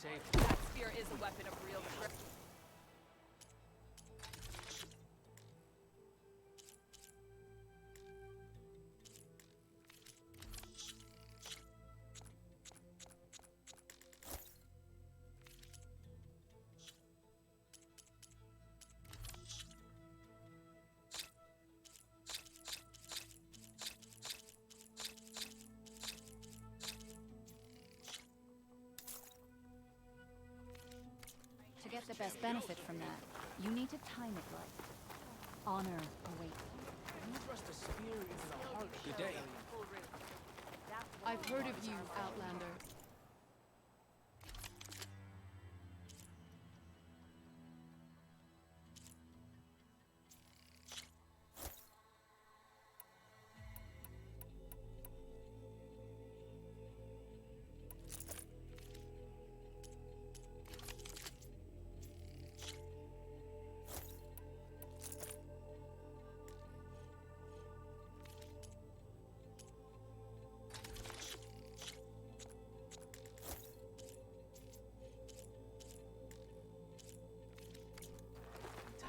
safe. That spear is a weapon of real threat. To get the best benefit from that, you need to time it right. Honor awaits. You thrust a spear into the heart. Good day. I've heard of you, Outlander.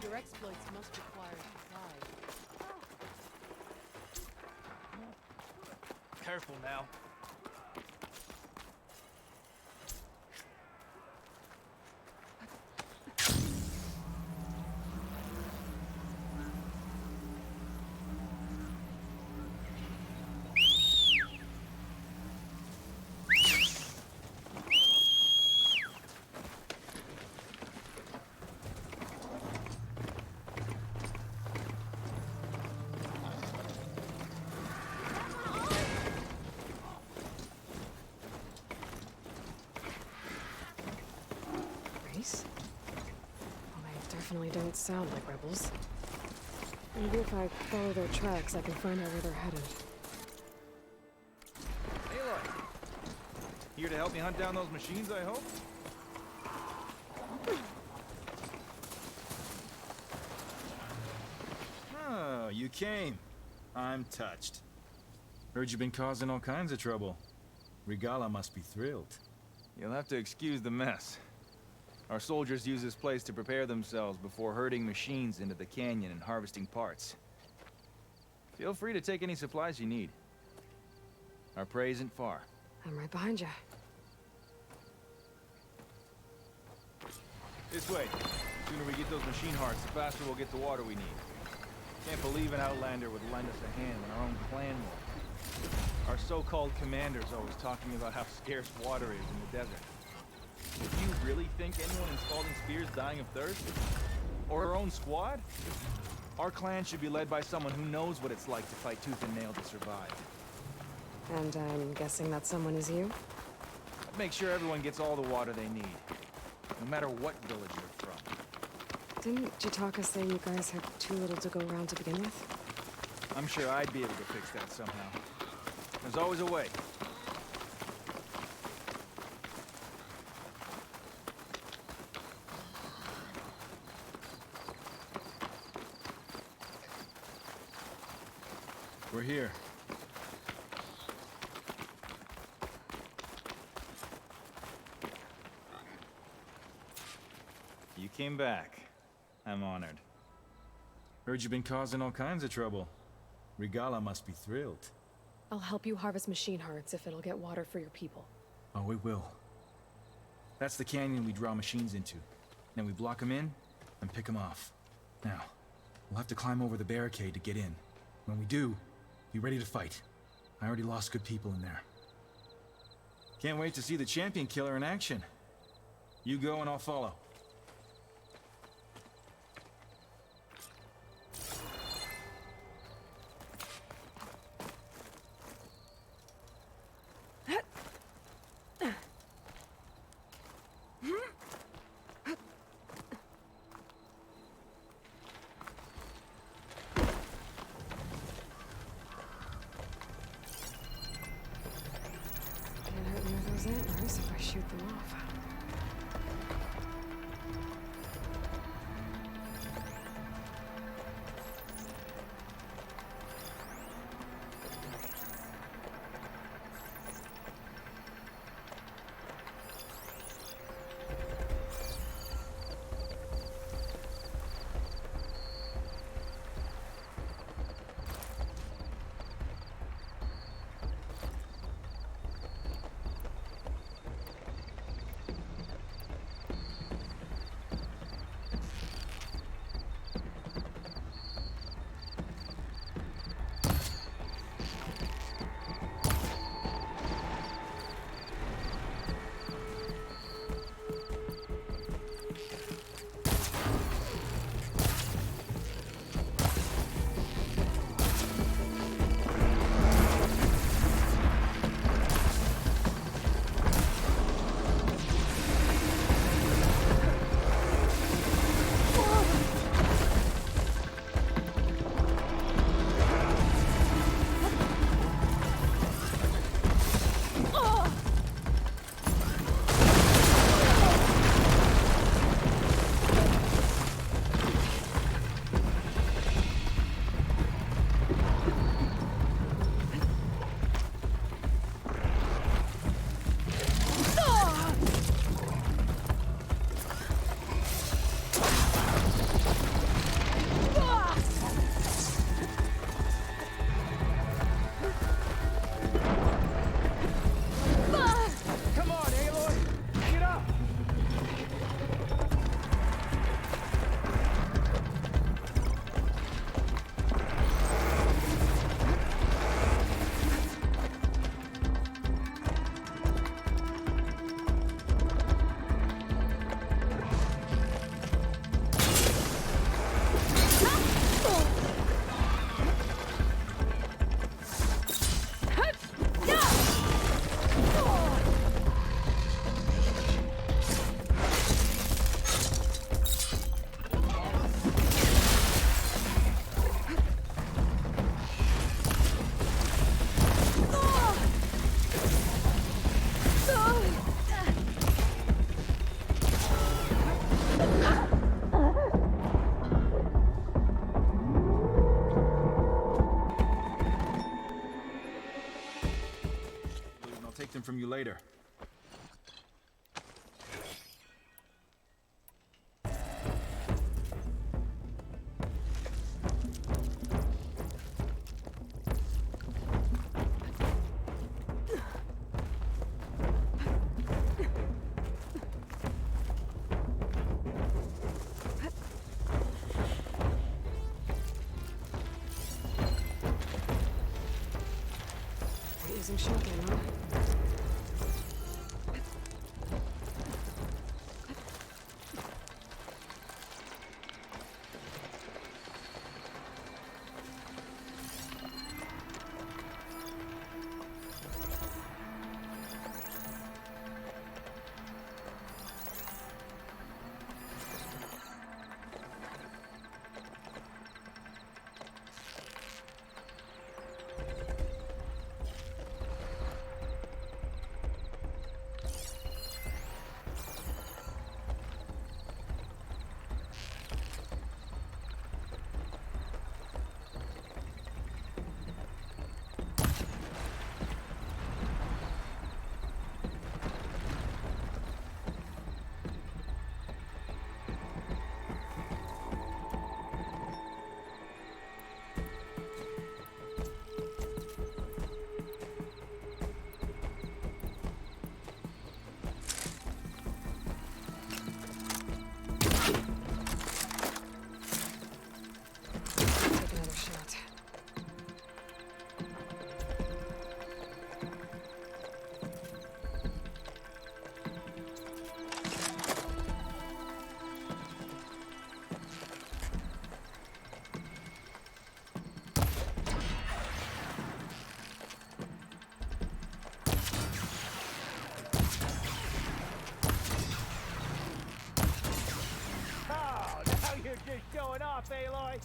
Your exploits must require supply. Careful now. Grace? Well, they definitely don't sound like rebels. Maybe if I follow their tracks, I can find out where they're headed. Aloy! Here to help me hunt down those machines, I hope? Oh, you came. I'm touched. Heard you've been causing all kinds of trouble. Regala must be thrilled. You'll have to excuse the mess. Our soldiers use this place to prepare themselves before herding machines into the canyon and harvesting parts. Feel free to take any supplies you need. Our prey isn't far. I'm right behind you. This way. The sooner we get those machine hearts, the faster we'll get the water we need. Can't believe an Outlander would lend us a hand when our own clan will. Our so-called commander's always talking about how scarce water is in the desert. Do you really think anyone in Spalding Spear's dying of thirst? Or our own squad? Our clan should be led by someone who knows what it's like to fight tooth and nail to survive. And I'm guessing that someone is you? I'd make sure everyone gets all the water they need, no matter what village you're from. Didn't Jataka say you guys had too little to go around to begin with? I'm sure I'd be able to fix that somehow. There's always a way. We're here. You came back. I'm honored. Heard you've been causing all kinds of trouble. Regala must be thrilled. I'll help you harvest machine hearts if it'll get water for your people. Oh, it will. That's the canyon we draw machines into. Then we block them in and pick them off. Now, we'll have to climb over the barricade to get in. When we do, be ready to fight. I already lost good people in there. Can't wait to see the champion killer in action. You go and I'll follow. Can't hurt near those antlers if I shoot them off. some shotgun, huh? Take another shot. Oh, now you're just showing off, Aloy.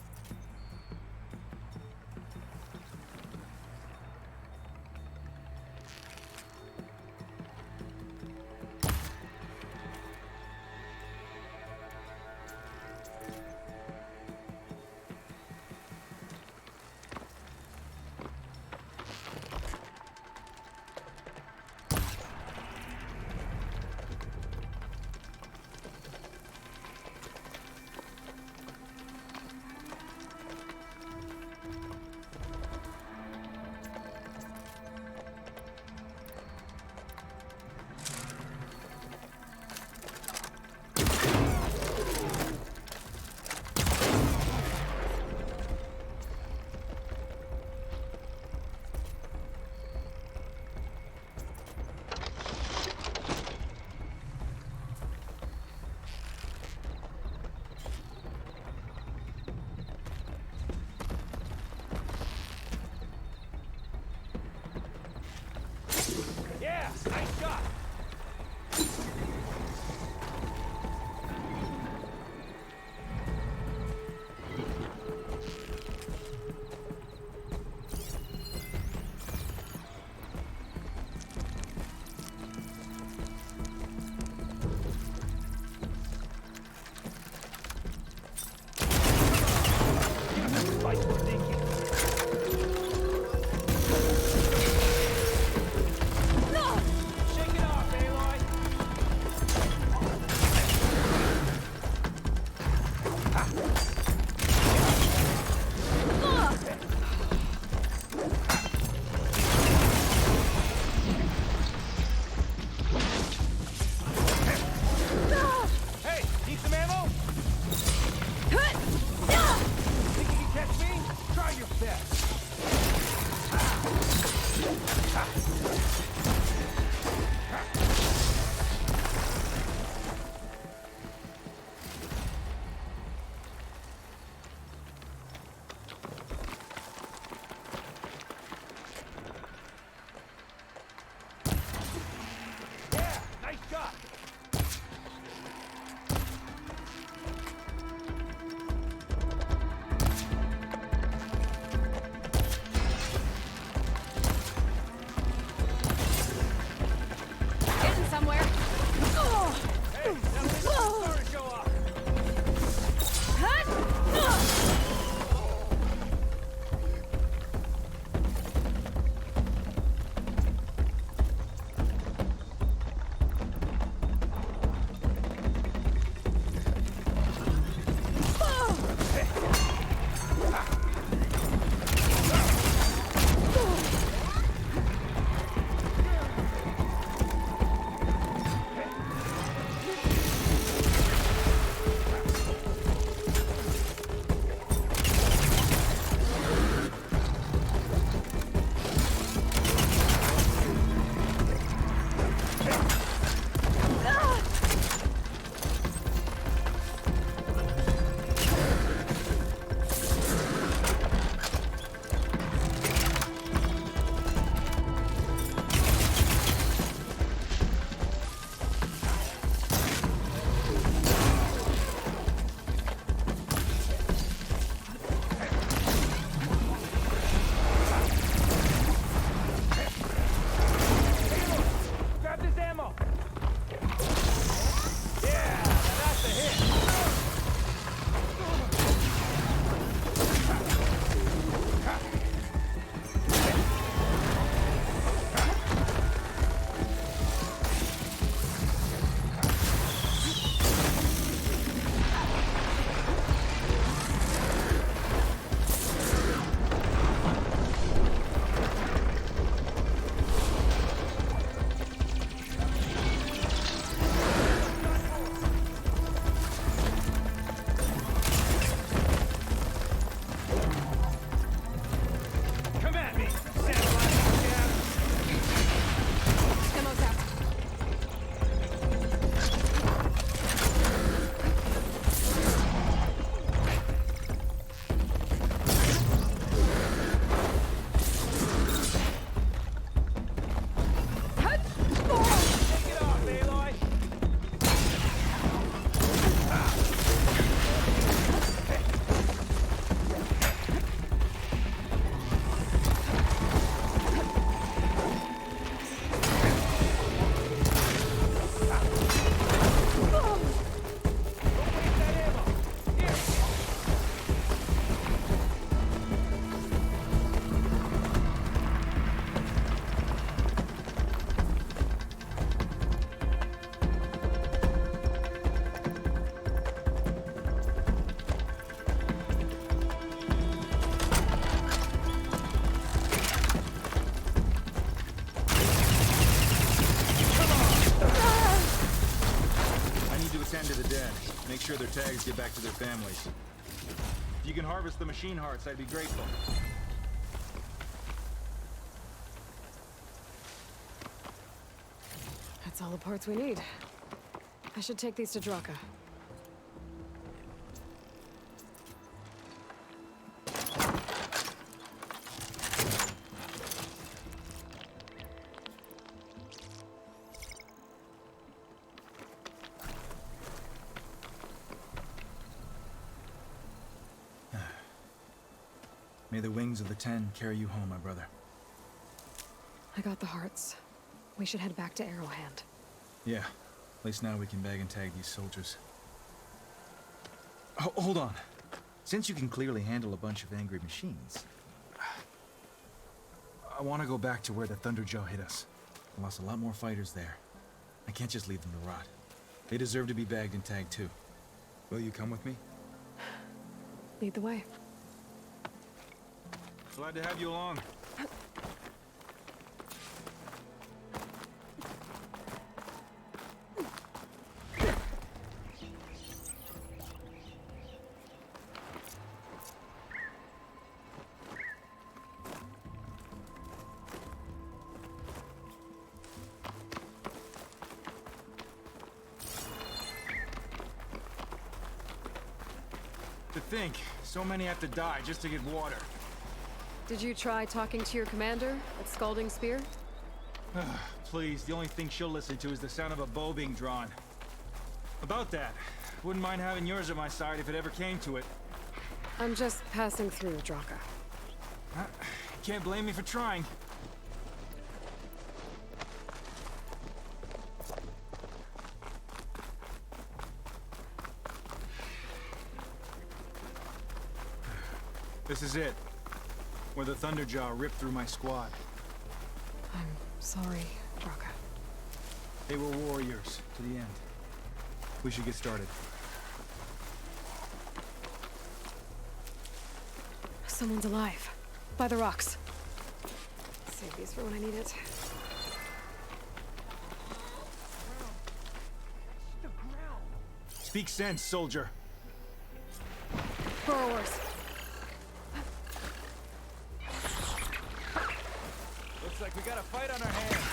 tend to the dead. Make sure their tags get back to their families. If you can harvest the machine hearts, I'd be grateful. That's all the parts we need. I should take these to Draka. May the wings of the Ten carry you home, my brother. I got the hearts. We should head back to Arrowhand. Yeah. At least now we can bag and tag these soldiers. Hold on. Since you can clearly handle a bunch of angry machines, I want to go back to where the Thunderjaw hit us. I lost a lot more fighters there. I can't just leave them to rot. They deserve to be bagged and tagged too. Will you come with me? Lead the way. Glad to have you along. To think, so many have to die just to get water. Did you try talking to your commander at Scalding Spear? Please, the only thing she'll listen to is the sound of a bow being drawn. About that, wouldn't mind having yours at my side if it ever came to it. I'm just passing through Draka. Can't blame me for trying. This is it. Where the Thunderjaw ripped through my squad. I'm sorry, Draka. They were warriors to the end. We should get started. Someone's alive. By the rocks. Save these for when I need it. Speak sense, soldier. Burrowers. Looks like we got a fight on our hands.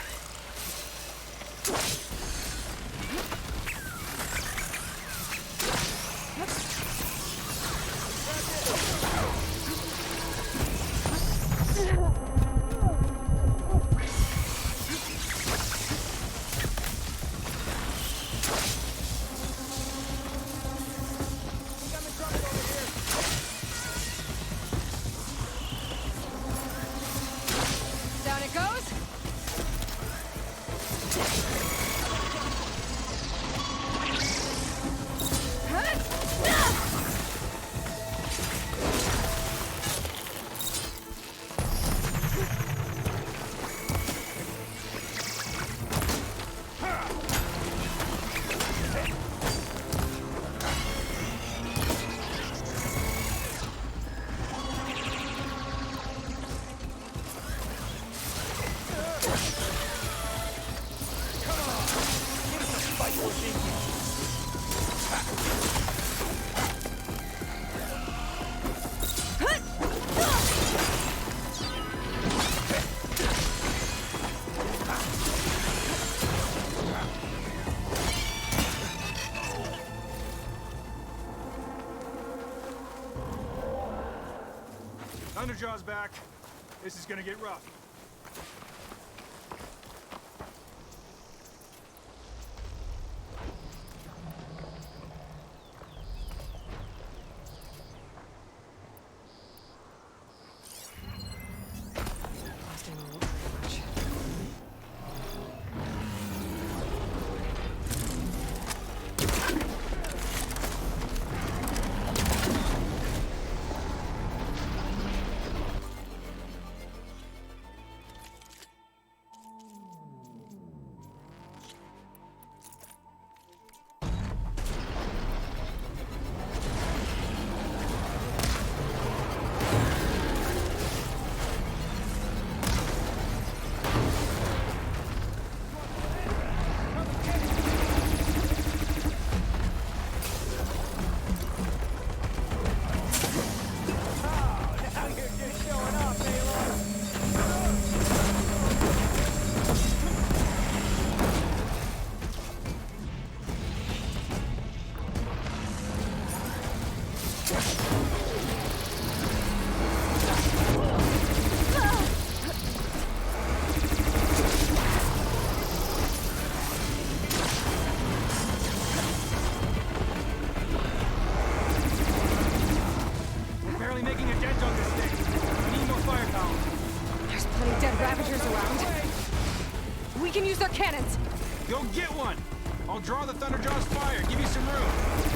Down it goes. Thunderjaw's back. This is gonna get rough. Last time I won't very much. We're barely making a dent on this thing. We need more firepower. There's plenty dead Ravagers around. We can use their cannons! Go get one! I'll draw the Thunderjaw's fire. Give you some room.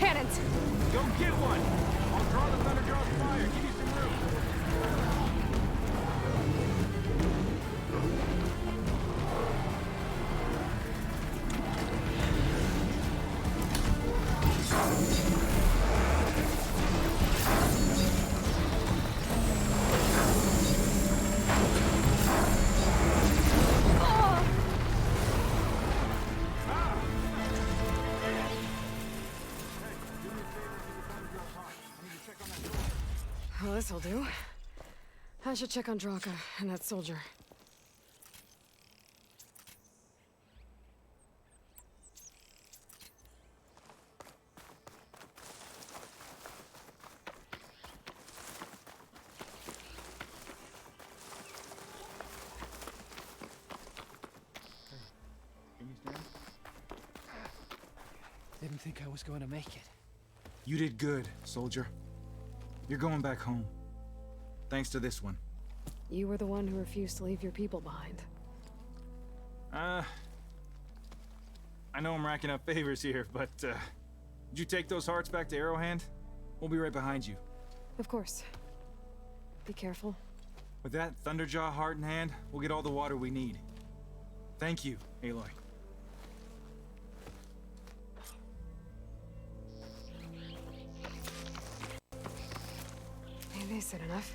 cannons! Go get one! I'll draw the Thunderjaw's fire. Give you some room. Well, this'll do. I should check on Draka and that soldier. Can you stand? Didn't think I was going to make it. You did good, soldier. You're going back home. Thanks to this one. You were the one who refused to leave your people behind. I know I'm racking up favors here, but, did you take those hearts back to Arrowhand? We'll be right behind you. Of course. Be careful. With that Thunderjaw heart in hand, we'll get all the water we need. Thank you, Aloy. Maybe I said enough.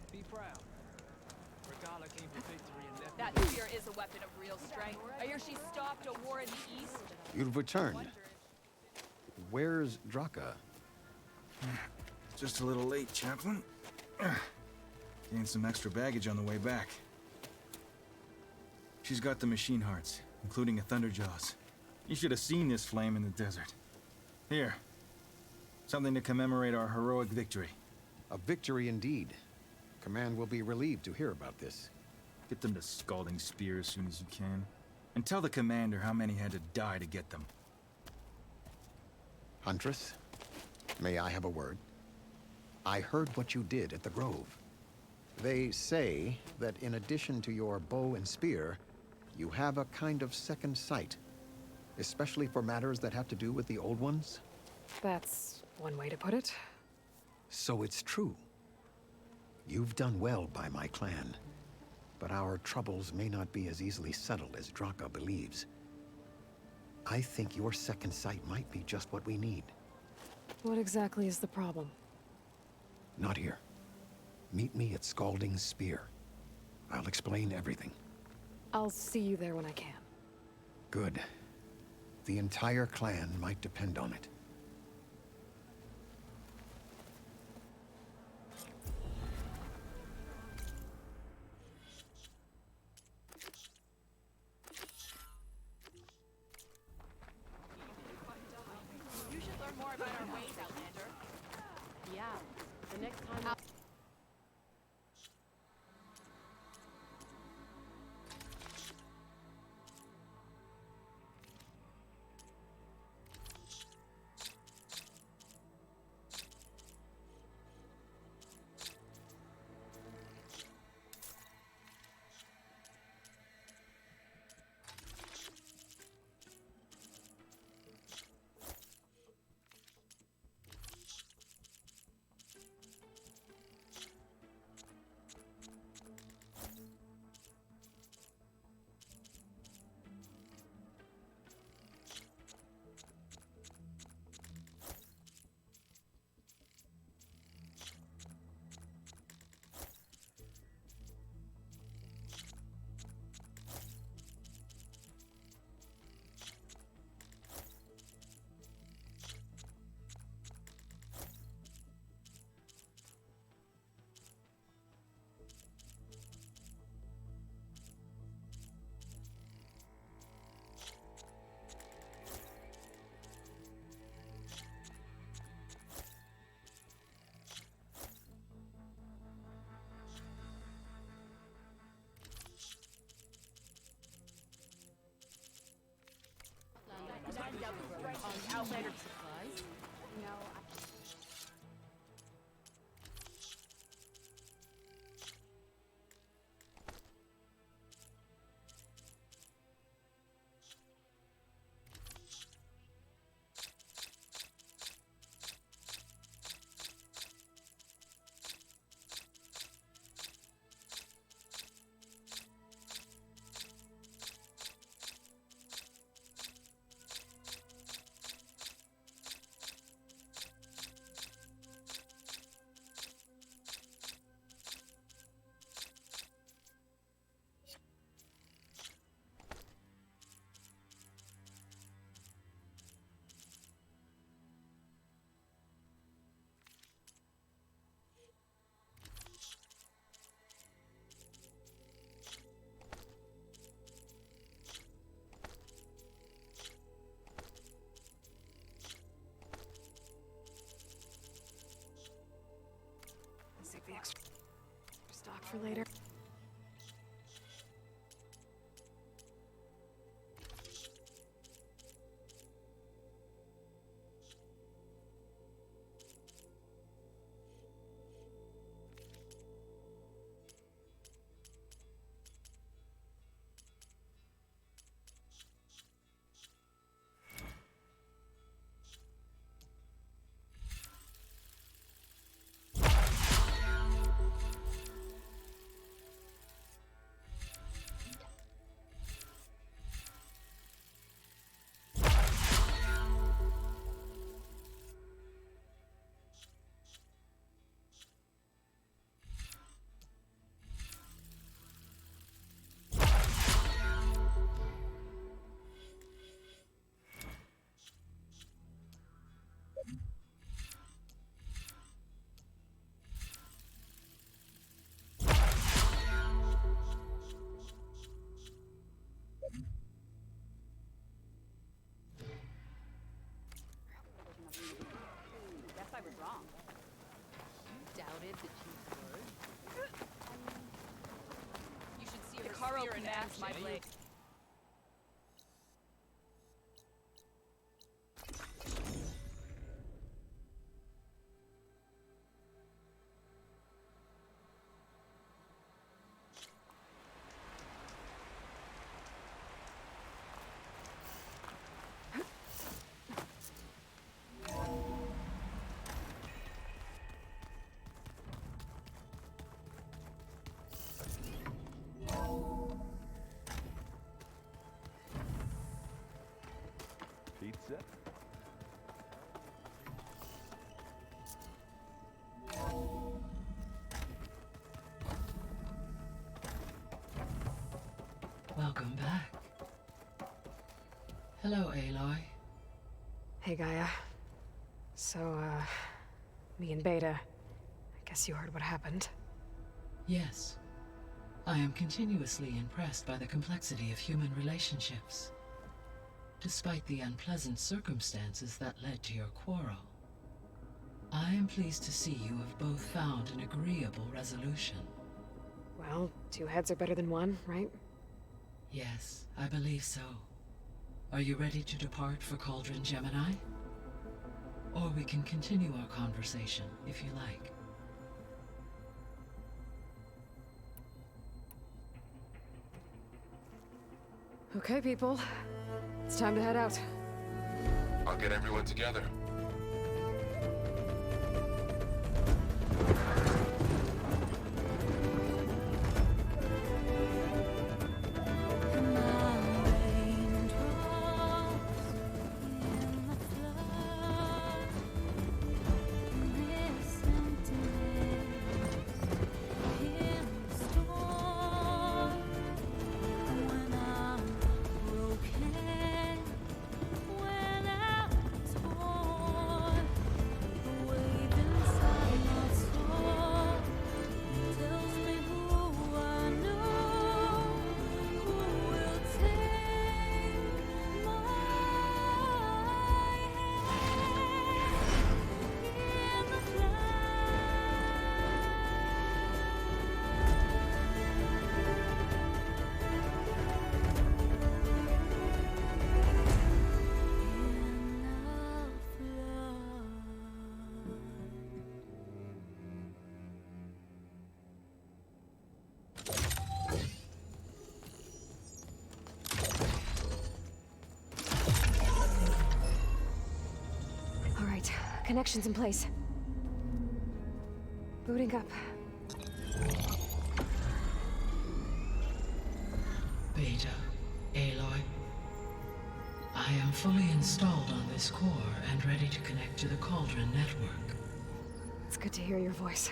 Be proud. Regala came for victory and left That me. spear is a weapon of real strength. I hear she stopped a war in the east. You've returned. Wondered. Where's Draka? Just a little late, Chaplain. Gained some extra baggage on the way back. She's got the machine hearts, including a Thunderjaws. You should have seen this flame in the desert. Here. Something to commemorate our heroic victory. A victory indeed. Command will be relieved to hear about this. Get them to Scalding Spear as soon as you can. And tell the commander how many had to die to get them. Huntress, may I have a word? I heard what you did at the Grove. They say that in addition to your bow and spear, you have a kind of second sight, especially for matters that have to do with the old ones. That's one way to put it. So it's true. You've done well by my clan, but our troubles may not be as easily settled as Draka believes. I think your second sight might be just what we need. What exactly is the problem? Not here. Meet me at Scalding Spear. I'll explain everything. I'll see you there when I can. Good. The entire clan might depend on it. You should learn more about our ways, Outlander. Yeah. The next time. on Outlander. Supplies? No, Save the extra stock for later. guess I was wrong. Doubted that you would. You should see The her Caro spear in commands my action. blade. Pizza? Welcome back. Hello, Aloy. Hey, Gaia. So, me and Beta. I guess you heard what happened. Yes. I am continuously impressed by the complexity of human relationships. Despite the unpleasant circumstances that led to your quarrel, I am pleased to see you have both found an agreeable resolution. Well, two heads are better than one, right? Yes, I believe so. Are you ready to depart for Cauldron Gemini? Or we can continue our conversation, if you like. Okay, people. It's time to head out. I'll get everyone together. when I'm broken, when I'm torn. Connections in place. Booting up. Beta, Aloy. I am fully installed on this core and ready to connect to the Cauldron network. It's good to hear your voice.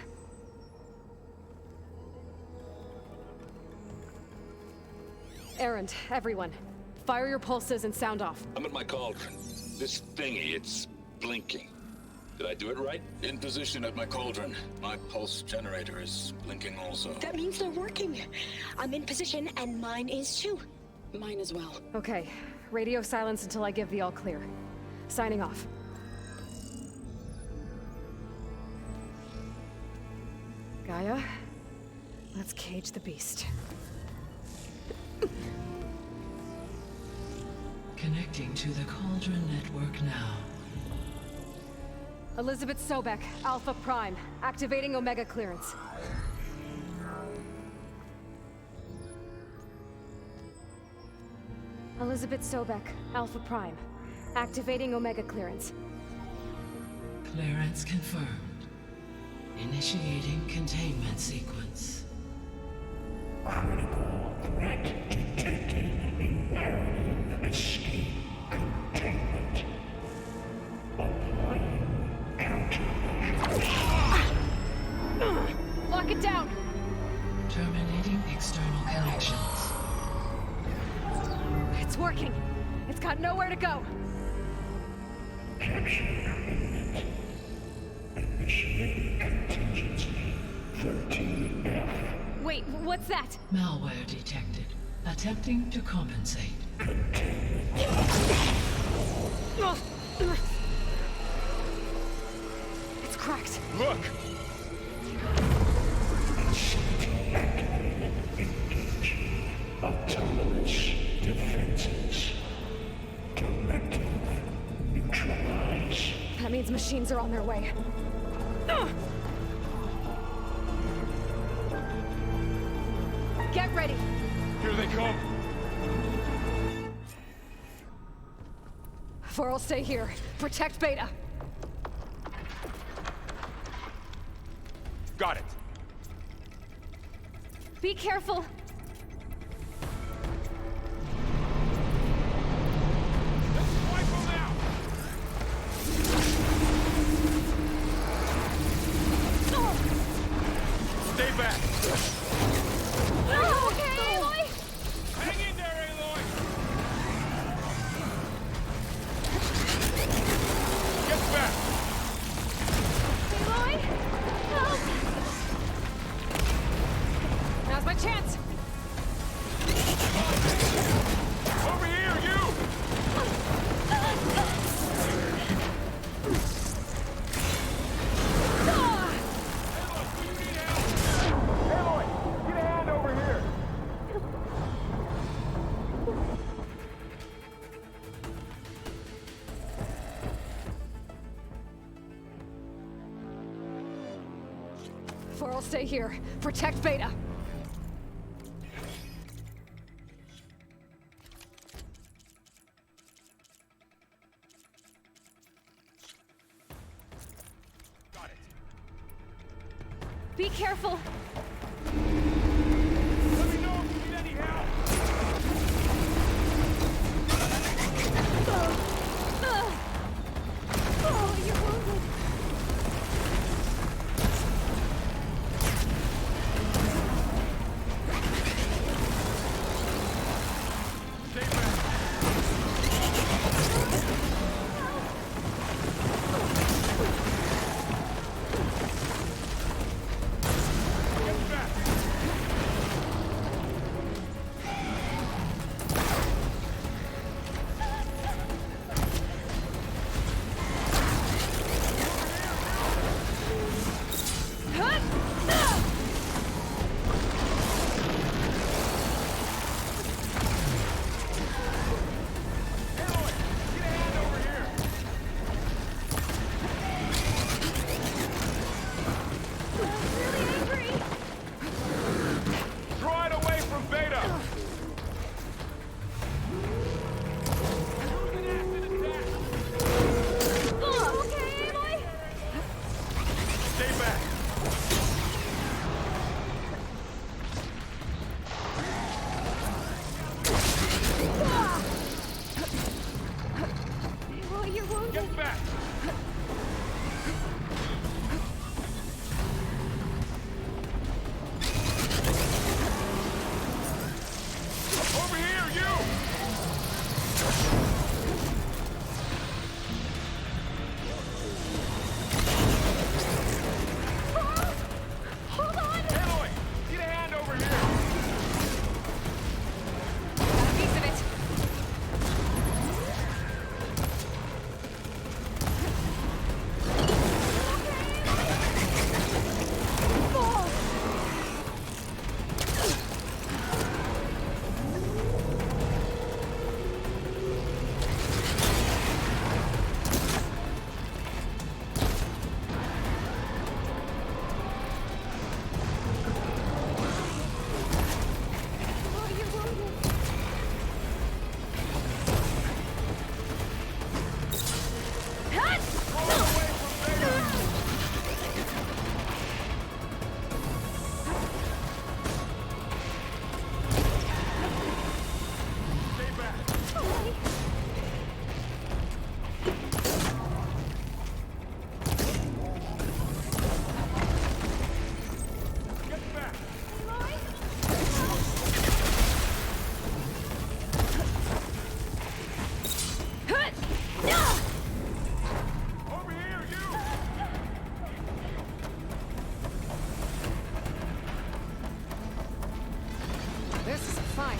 Erend, everyone. Fire your pulses and sound off. I'm at my cauldron. This thingy, it's blinking. Did I do it right? In position at my cauldron. My pulse generator is blinking also. That means they're working. I'm in position, and mine is too. Mine as well. Okay. Radio silence until I give the all clear. Signing off. Gaia, let's cage the beast. Connecting to the Cauldron network now. Elizabeth Sobek, Alpha Prime, activating Omega clearance. Elizabeth Sobek, Alpha Prime, activating Omega clearance. Clearance confirmed. Initiating containment sequence. Critical threat detected. Imperative escape containment. Applying countermeasures. Lock it down! Terminating external connections. It's working! It's got nowhere to go! Capture imminent. Initiating contingency 13F. Wait, what's that? Malware detected. Attempting to compensate. It's cracked. Look! Engaging autonomous defenses. Directive neutralize. That means machines are on their way. Get ready! Here they come! For'll stay here. Protect Beta. Got it! Be careful! Let's wipe them out! Stay back! Oh, okay, Aloy! Hang in there, Aloy! Get back! Aloy! Help! Now's my chance! Over here, you! Aloy, get a hand over here! For'll stay here. Protect Beta. Got it. Be careful! Let me know if you need any help! Oh, you're wounded! Stay back! Get you're wounded. Get back! Over here, you! Hold on! Aloy! Get a hand over here! Got a piece of it. This is fine.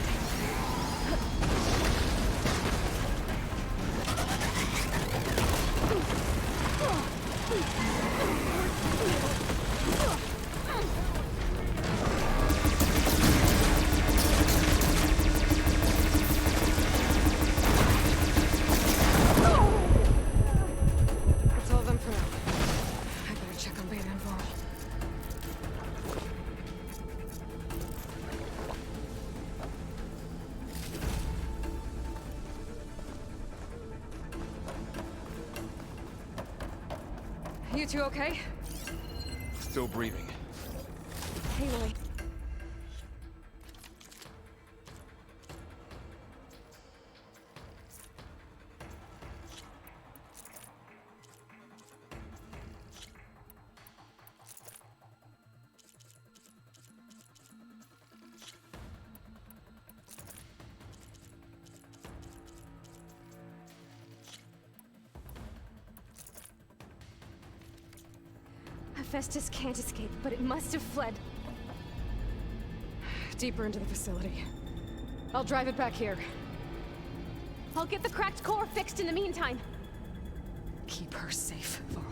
That's all of them for now. I better check on Beta and Varl. You two okay? Still breathing. Aloy. Hephaestus can't escape, but it must have fled. Deeper into the facility. I'll drive it back here. I'll get the cracked core fixed in the meantime. Keep her safe, Varl.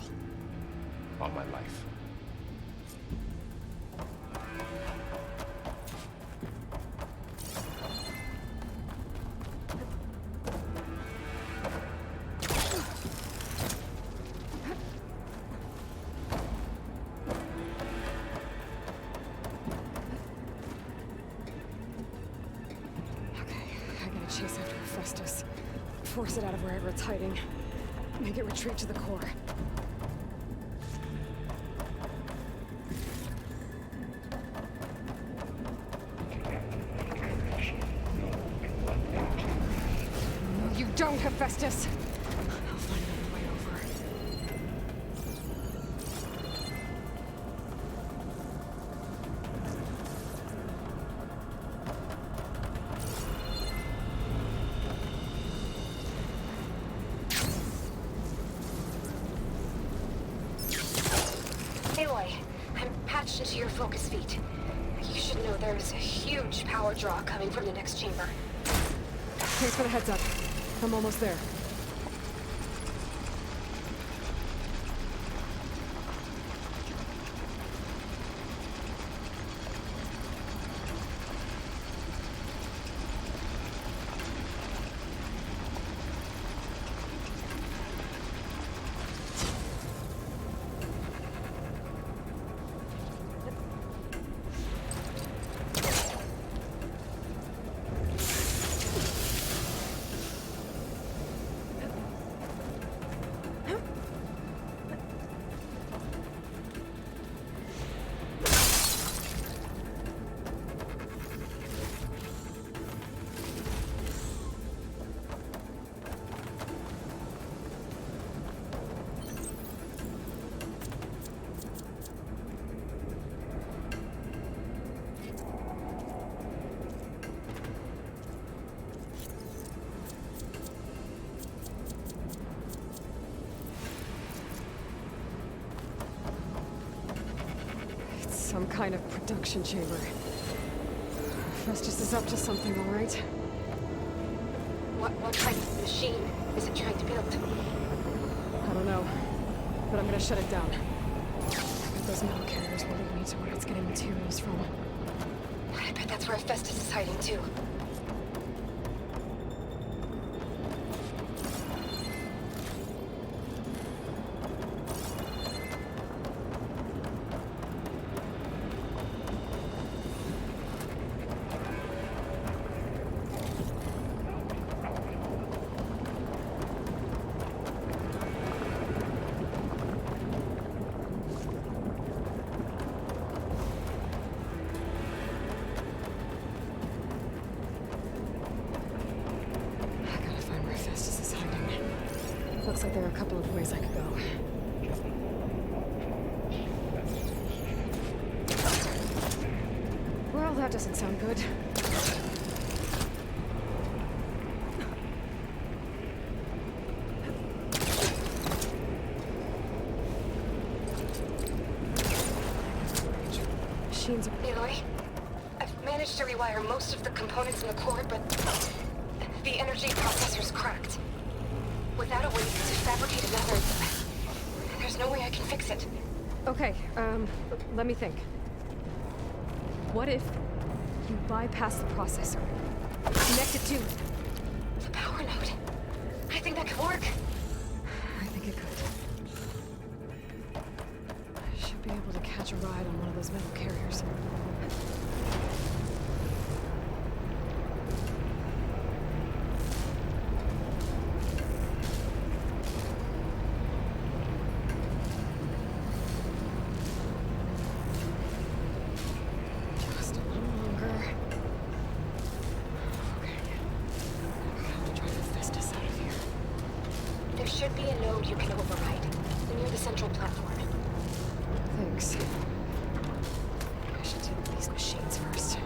On my life. Chase after Hephaestus. Force it out of wherever it's hiding. Make it retreat to the core. No, you don't, Hephaestus! I'll find another way over. Aloy, I'm patched into your focus feet. You should know there's a huge power draw coming from the next chamber. Thanks for the heads up. I'm almost there. Some kind of production chamber. Festus is up to something, all right? What kind of machine is it trying to build? I don't know, but I'm gonna shut it down. Those metal carriers will lead me to where it's getting materials from. I bet that's where Festus is hiding too. Looks like there are a couple of ways I could go. Well, that doesn't sound good. Machines are... Aloy, I've managed to rewire most of the components in the core, but the energy processor's cracked. Without a way to fabricate another, there's no way I can fix it. Okay, let me think. What if you bypass the processor? Connect it to... the power node. I think that could work. I think it could. I should be able to catch a ride on one of those metal carriers. There should be a node you can override, near the central platform. Thanks. I should deal with these machines first.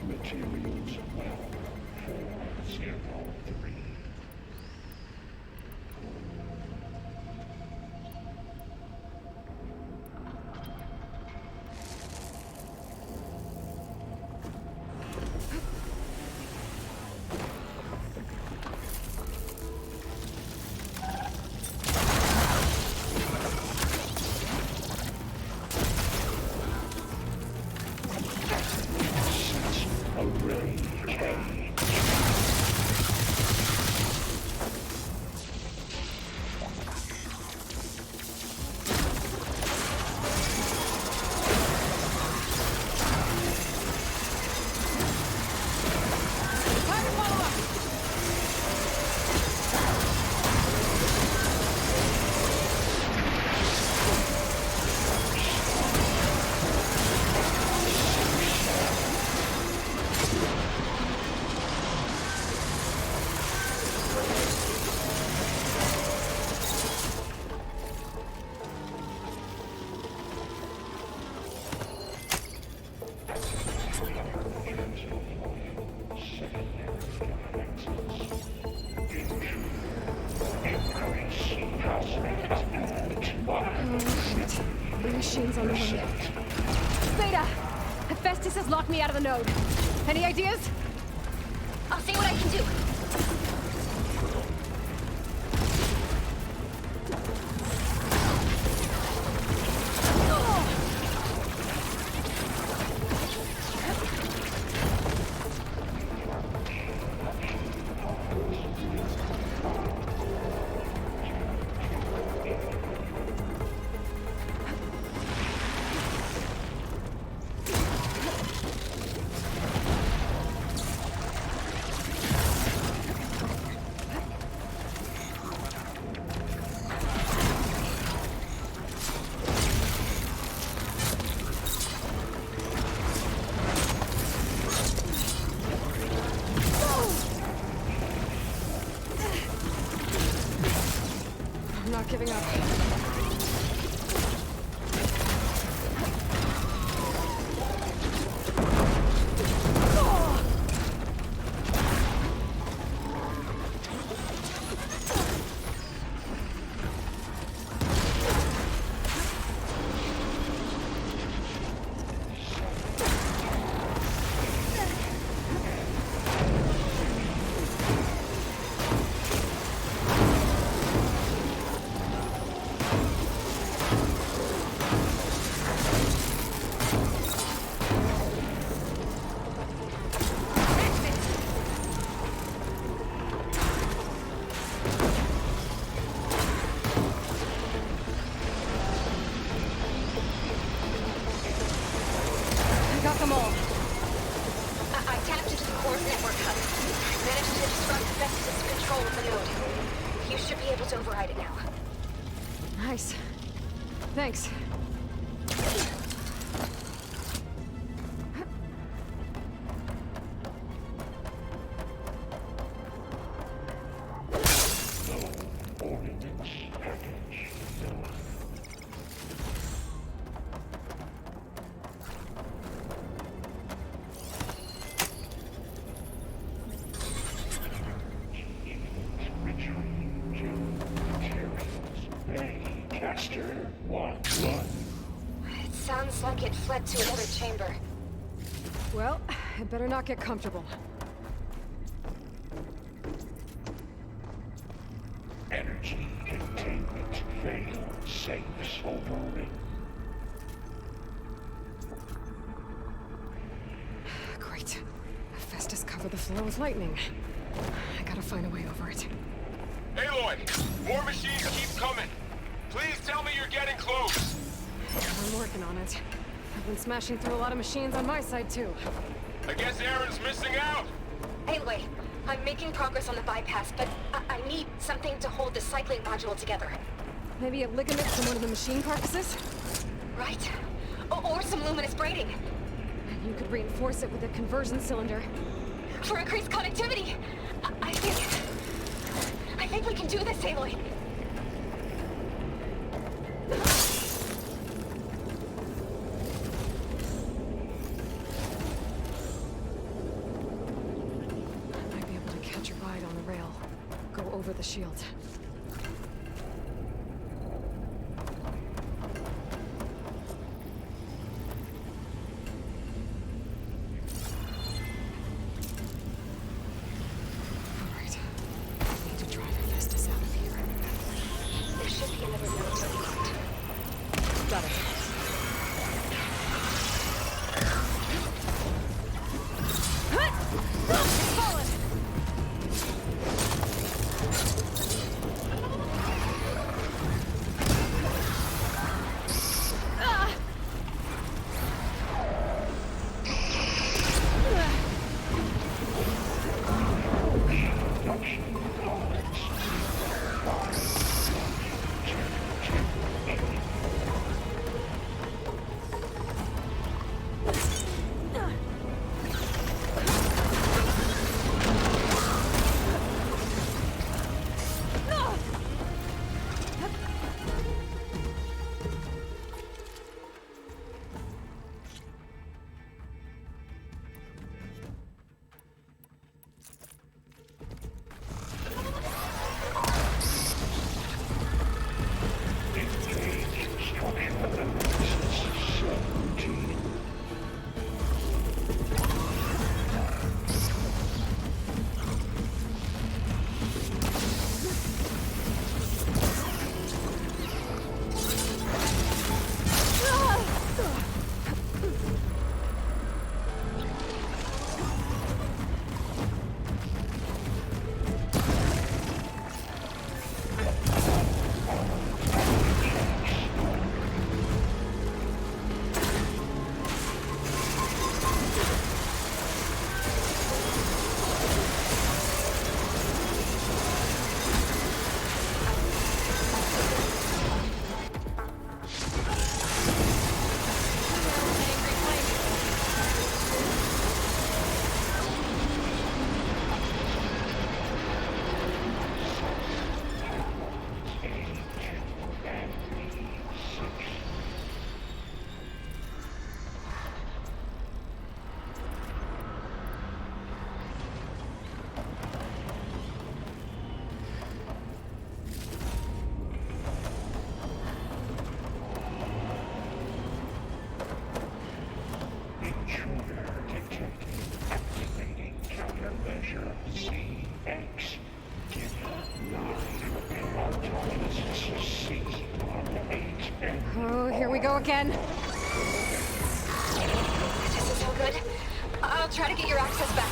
Materials well. 403. A red Machines on the way. Beta! Hephaestus has locked me out of the node. Any ideas? I'll see what I can do. I'm not giving up. Got them all. I tapped into the core's network hub. Managed to disrupt Hephaestus' control of the node. You should be able to override it now. Nice. Thanks. Caster 1-1. It sounds like it fled to another chamber. Well, I better not get comfortable. Energy containment failed. Safes overrunning. Great. Hephaestus covered the floor with lightning. I gotta find a way over it. Aloy! More machines keep coming! Please tell me you're getting close! I'm working on it. I've been smashing through a lot of machines on my side, too. I guess Aaron's missing out! Anyway, I'm making progress on the bypass, but I need something to hold the cycling module together. Maybe a ligament from one of the machine carcasses? Right. Or some luminous braiding. And you could reinforce it with a conversion cylinder. For increased connectivity! I think we can do this, Aloy. Over the shield. All right. I need to drive Hephaestus out of here. There should be another node to the front. Got it. again. This is so good. I'll try to get your access back.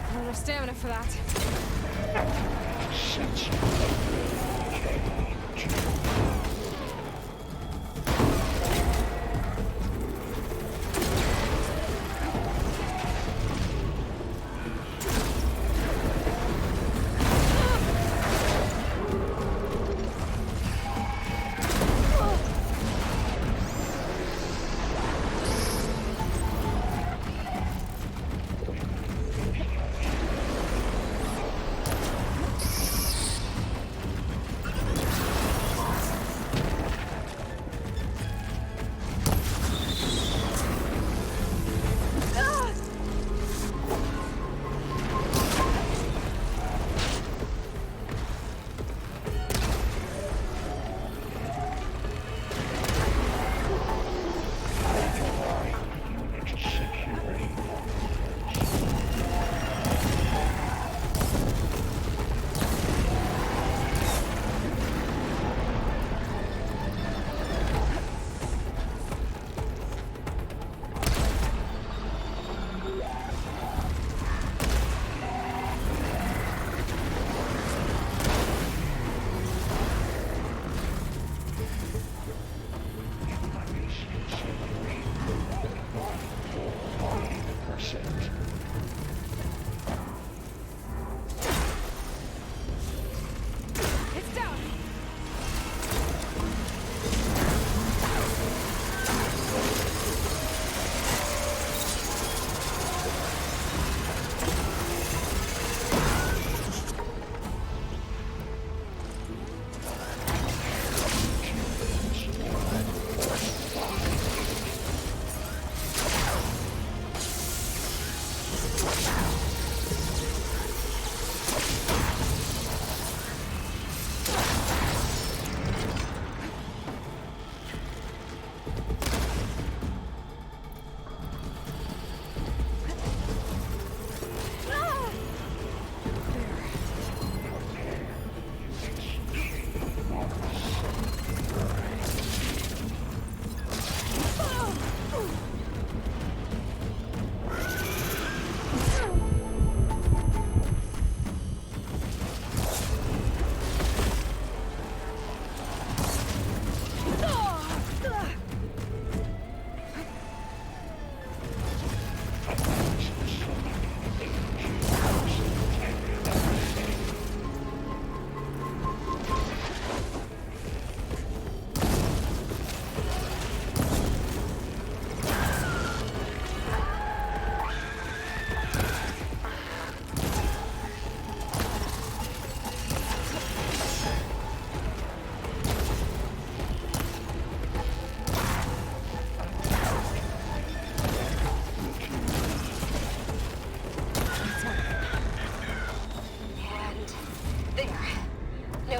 I don't have stamina for that.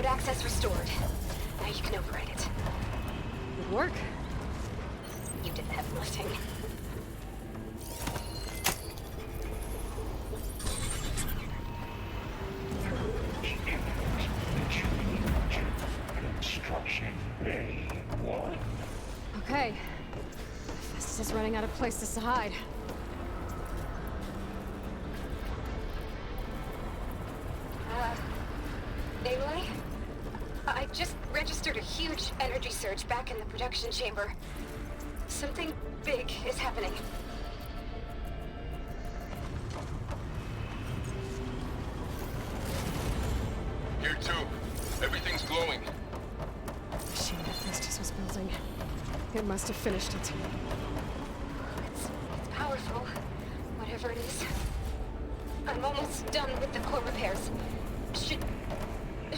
Access restored. Now you can override it. Good work. You did the heavy lifting. Construction Bay 1. Okay. This is running out of places to hide. Aloy? I just registered a huge energy surge back in the production chamber. Something big is happening. Here too. Everything's glowing. The machine that Festus was building. It must have finished it. It's powerful, whatever it is. I'm almost done with the core repairs.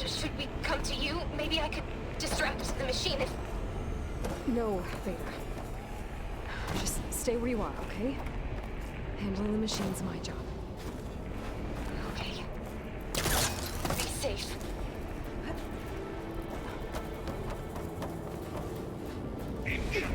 Should we come to you? Maybe I could distract the machine if... No, Vader. Just stay where you are, okay? Handling the machine's my job. Okay. Be safe. Engine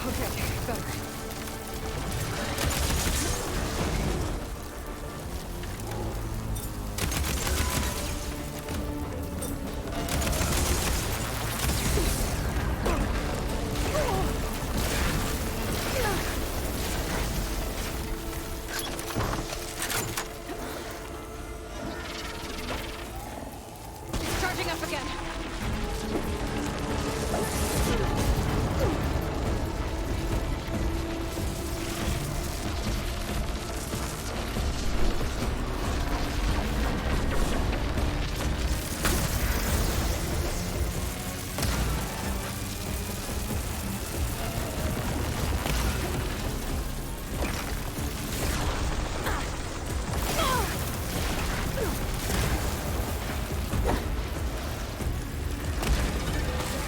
Okay, better. Charging up again.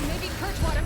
Maybe Kirchwater.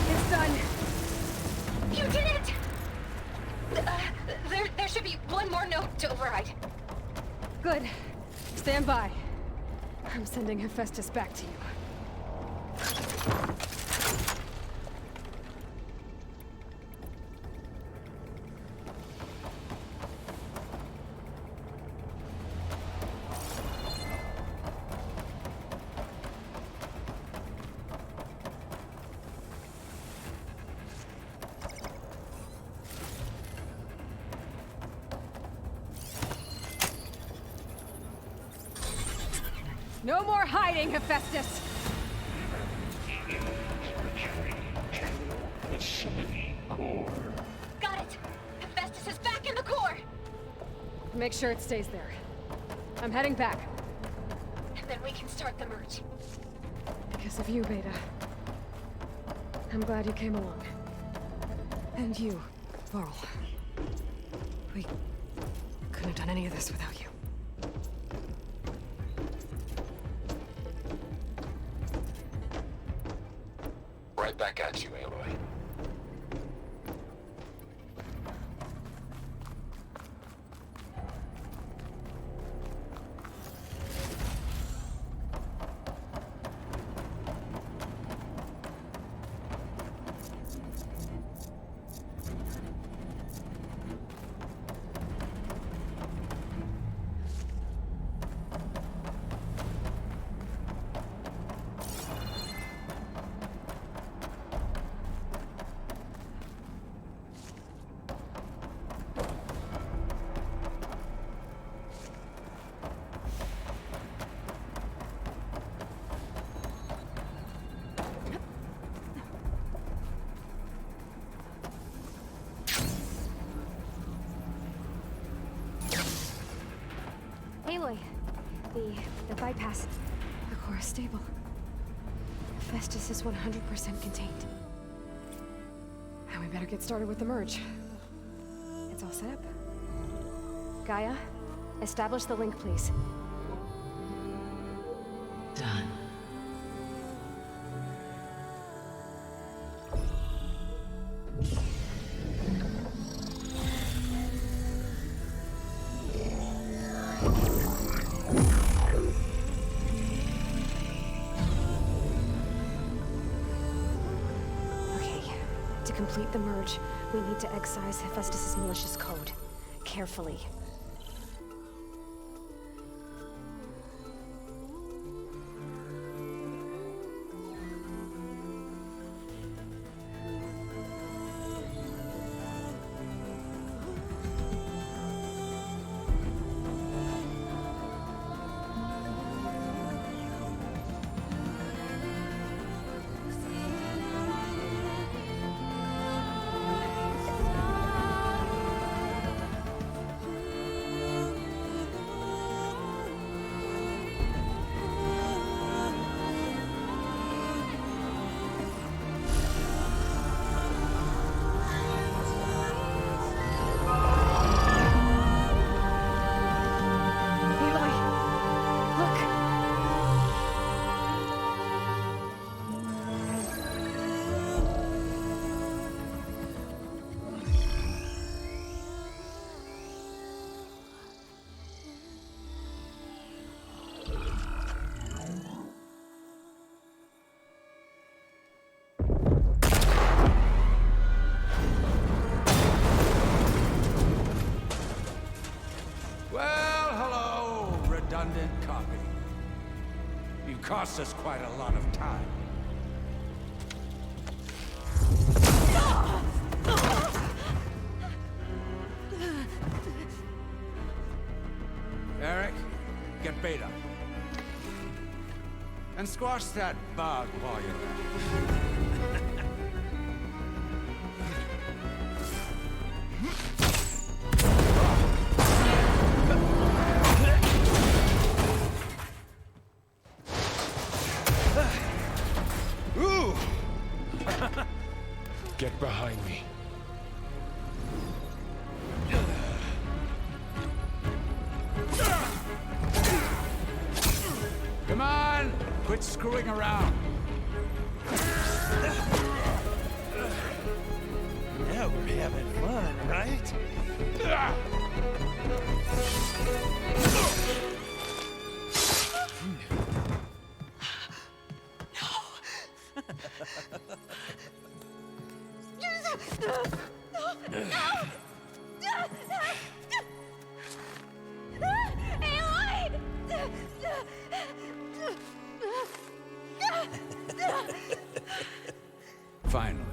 It's done. You did it! There should be one more note to override. Good. Stand by. I'm sending Hephaestus back to you. No more hiding, Hephaestus! The City core. Got it! Hephaestus is back in the core! Make sure it stays there. I'm heading back. And then we can start the merge. Because of you, Beta. I'm glad you came along. And you, Varl. We couldn't have done any of this without you. Right back at you, Aloy. Aloy, the bypass. The core is stable. Hephaestus is 100% contained. And we better get started with the merge. It's all set up. Gaia, establish the link, please. Done. To complete the merge, we need to excise Hephaestus' malicious code. Carefully. Redundant copy. You cost us quite a lot of time. Eric, get Beta. And squash that bug while you're at it. Get behind me. Come on! Quit screwing around. Now we're having fun, right? Finally.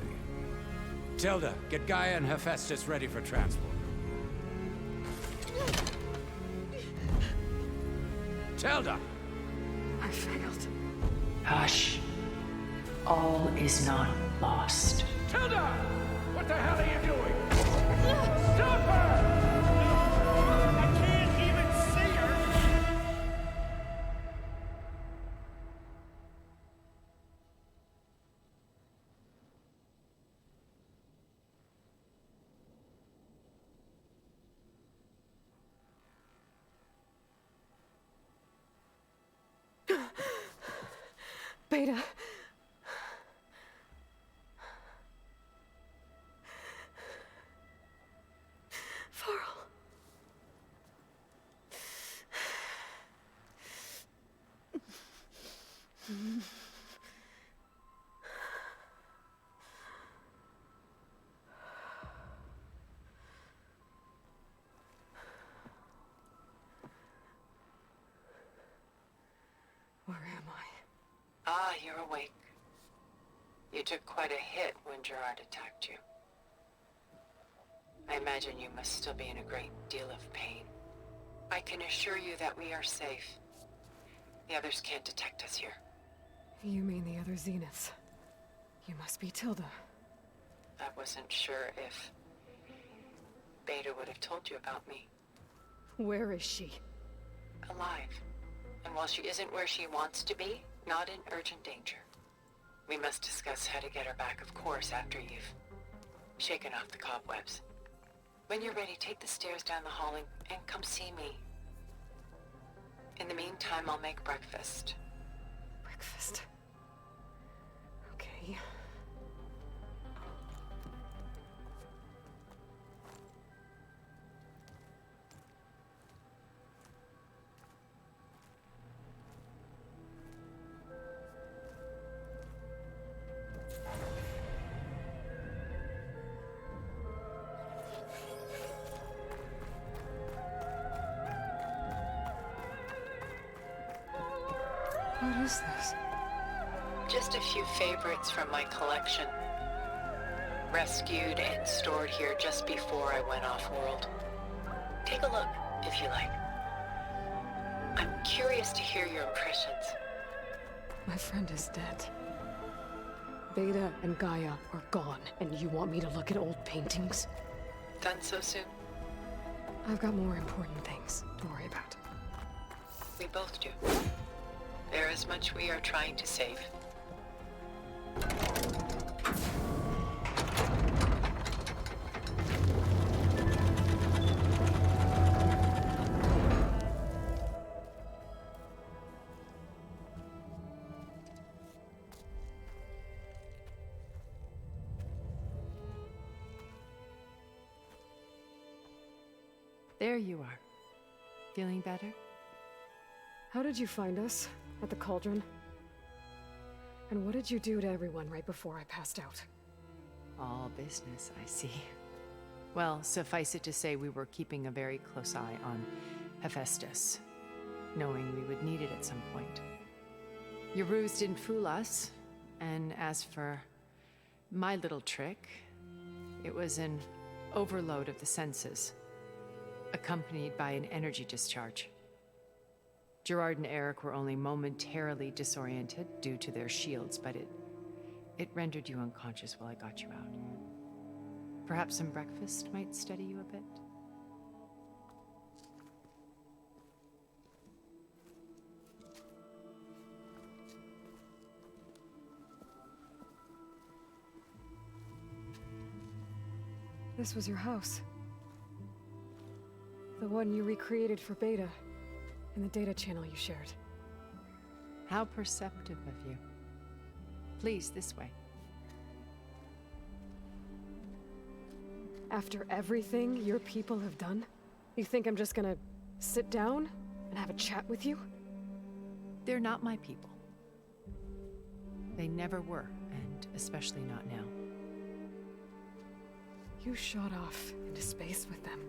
Tilda, get Gaia and Hephaestus ready for transport. Tilda! I failed. Hush. All is not lost. Tilda! What the hell are you doing? Stop her! I can't even see her! Beta. Varl. Where am I? Ah, you're awake. You took quite a hit when Gerard attacked you. I imagine you must still be in a great deal of pain. I can assure you that we are safe. The others can't detect us here. You mean the other Zeniths? You must be Tilda. I wasn't sure if Beta would have told you about me. Where is she? Alive. And while she isn't where she wants to be, not in urgent danger. We must discuss how to get her back, of course, after you've shaken off the cobwebs. When you're ready, take the stairs down the hall and come see me. In the meantime, I'll make breakfast. Breakfast? Okay. What is this? Just a few favorites from my collection. Rescued and stored here just before I went off-world. Take a look, if you like. I'm curious to hear your impressions. My friend is dead. Beta and Gaia are gone, and you want me to look at old paintings? Done so soon? I've got more important things to worry about. We both do. There is much we are trying to save. There you are. Feeling better? How did you find us? At the Cauldron? And what did you do to everyone right before I passed out? All business, I see. Well, suffice it to say we were keeping a very close eye on Hephaestus, knowing we would need it at some point. Your ruse didn't fool us, and as for my little trick, it was an overload of the senses, accompanied by an energy discharge. Gerard and Eric were only momentarily disoriented due to their shields, but it rendered you unconscious while I got you out. Perhaps some breakfast might steady you a bit? This was your house. The one you recreated for Beta, in the data channel you shared. How perceptive of you. Please, this way. After everything your people have done, you think I'm just gonna sit down and have a chat with you? They're not my people. They never were, and especially not now. You shot off into space with them,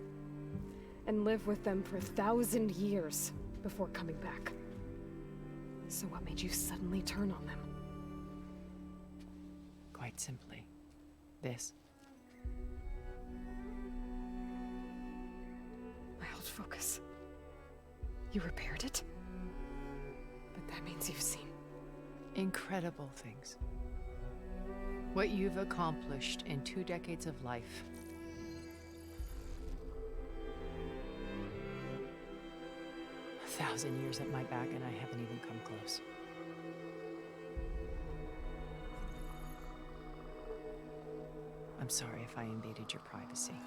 and lived with them for 1,000 years before coming back. So what made you suddenly turn on them? Quite simply, this. My old focus. You repaired it? But that means you've seen incredible things. What you've accomplished in 2 decades of life. A 1,000 years at my back and I haven't even come close. I'm sorry if I invaded your privacy,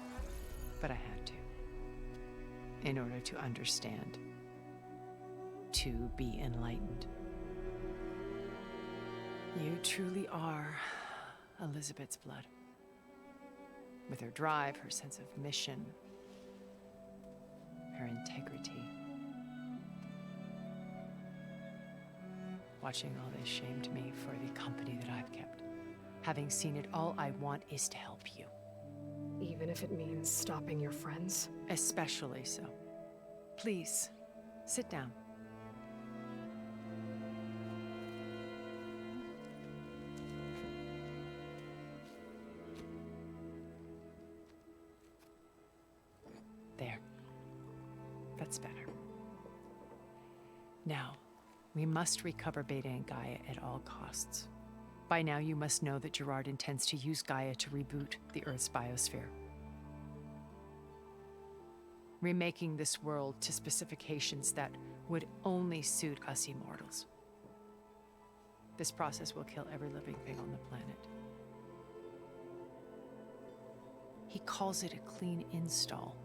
but I had to. In order to understand. To be enlightened. You truly are Elizabeth's blood. With her drive, her sense of mission, her integrity. Watching all this shamed me for the company that I've kept. Having seen it, all I want is to help you. Even if it means stopping your friends? Especially so. Please, sit down. There. That's better. Now, we must recover Beta and Gaia at all costs. By now, you must know that Gerard intends to use Gaia to reboot the Earth's biosphere. Remaking this world to specifications that would only suit us immortals. This process will kill every living thing on the planet. He calls it a clean install.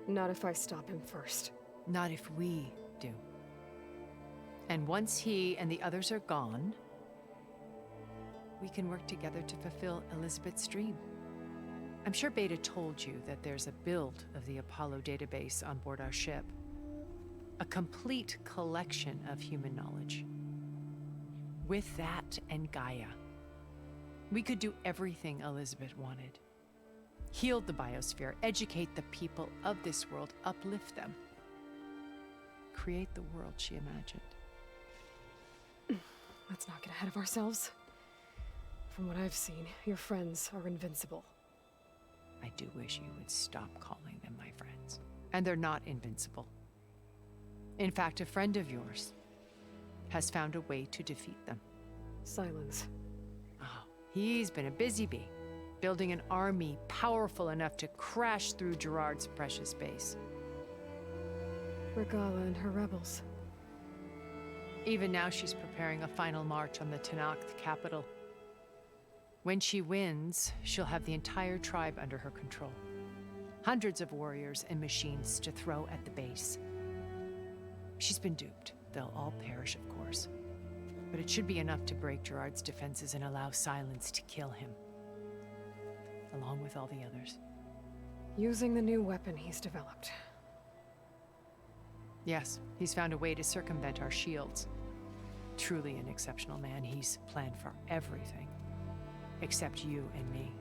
Not if I stop him first. Not if we do. And once he and the others are gone, we can work together to fulfill Elizabeth's dream. I'm sure Beta told you that there's a build of the Apollo database on board our ship. A complete collection of human knowledge. With that and Gaia, we could do everything Elizabeth wanted. Heal the biosphere, educate the people of this world, uplift them. Create the world she imagined. Let's not get ahead of ourselves. From what I've seen, your friends are invincible. I do wish you would stop calling them my friends. And they're not invincible. In fact, a friend of yours has found a way to defeat them. Silence. Oh, he's been a busy bee, building an army powerful enough to crash through Gerard's precious base. Regala and her rebels. Even now, she's preparing a final march on the Tenakth capital. When she wins, she'll have the entire tribe under her control. Hundreds of warriors and machines to throw at the base. She's been duped. They'll all perish, of course. But it should be enough to break Gerard's defenses and allow Silence to kill him. Along with all the others. Using the new weapon he's developed. Yes, he's found a way to circumvent our shields. Truly an exceptional man. He's planned for everything. Except you and me.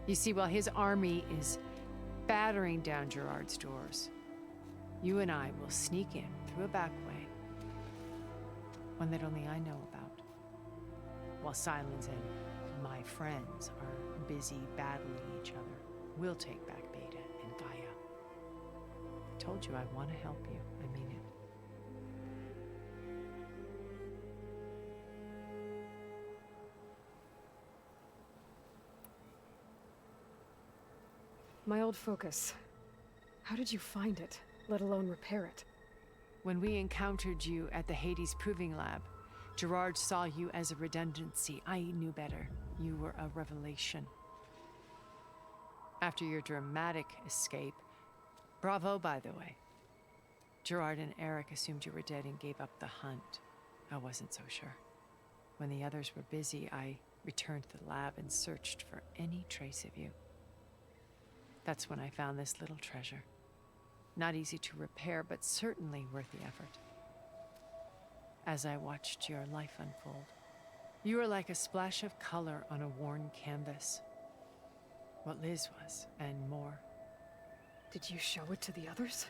You see, while his army is battering down Gerard's doors, you and I will sneak in through a back way. One that only I know about. While Silence and my friends are busy battling each other, we'll take back Beta and Gaia. I told you I want to help you. I mean it. My old focus. How did you find it, let alone repair it? When we encountered you at the Hades Proving Lab, Gerard saw you as a redundancy. I knew better. You were a revelation. After your dramatic escape, bravo, by the way. Gerard and Eric assumed you were dead and gave up the hunt. I wasn't so sure. When the others were busy, I returned to the lab and searched for any trace of you. That's when I found this little treasure. Not easy to repair, but certainly worth the effort. As I watched your life unfold, you were like a splash of color on a worn canvas. What Liz was, and more. Did you show it to the others?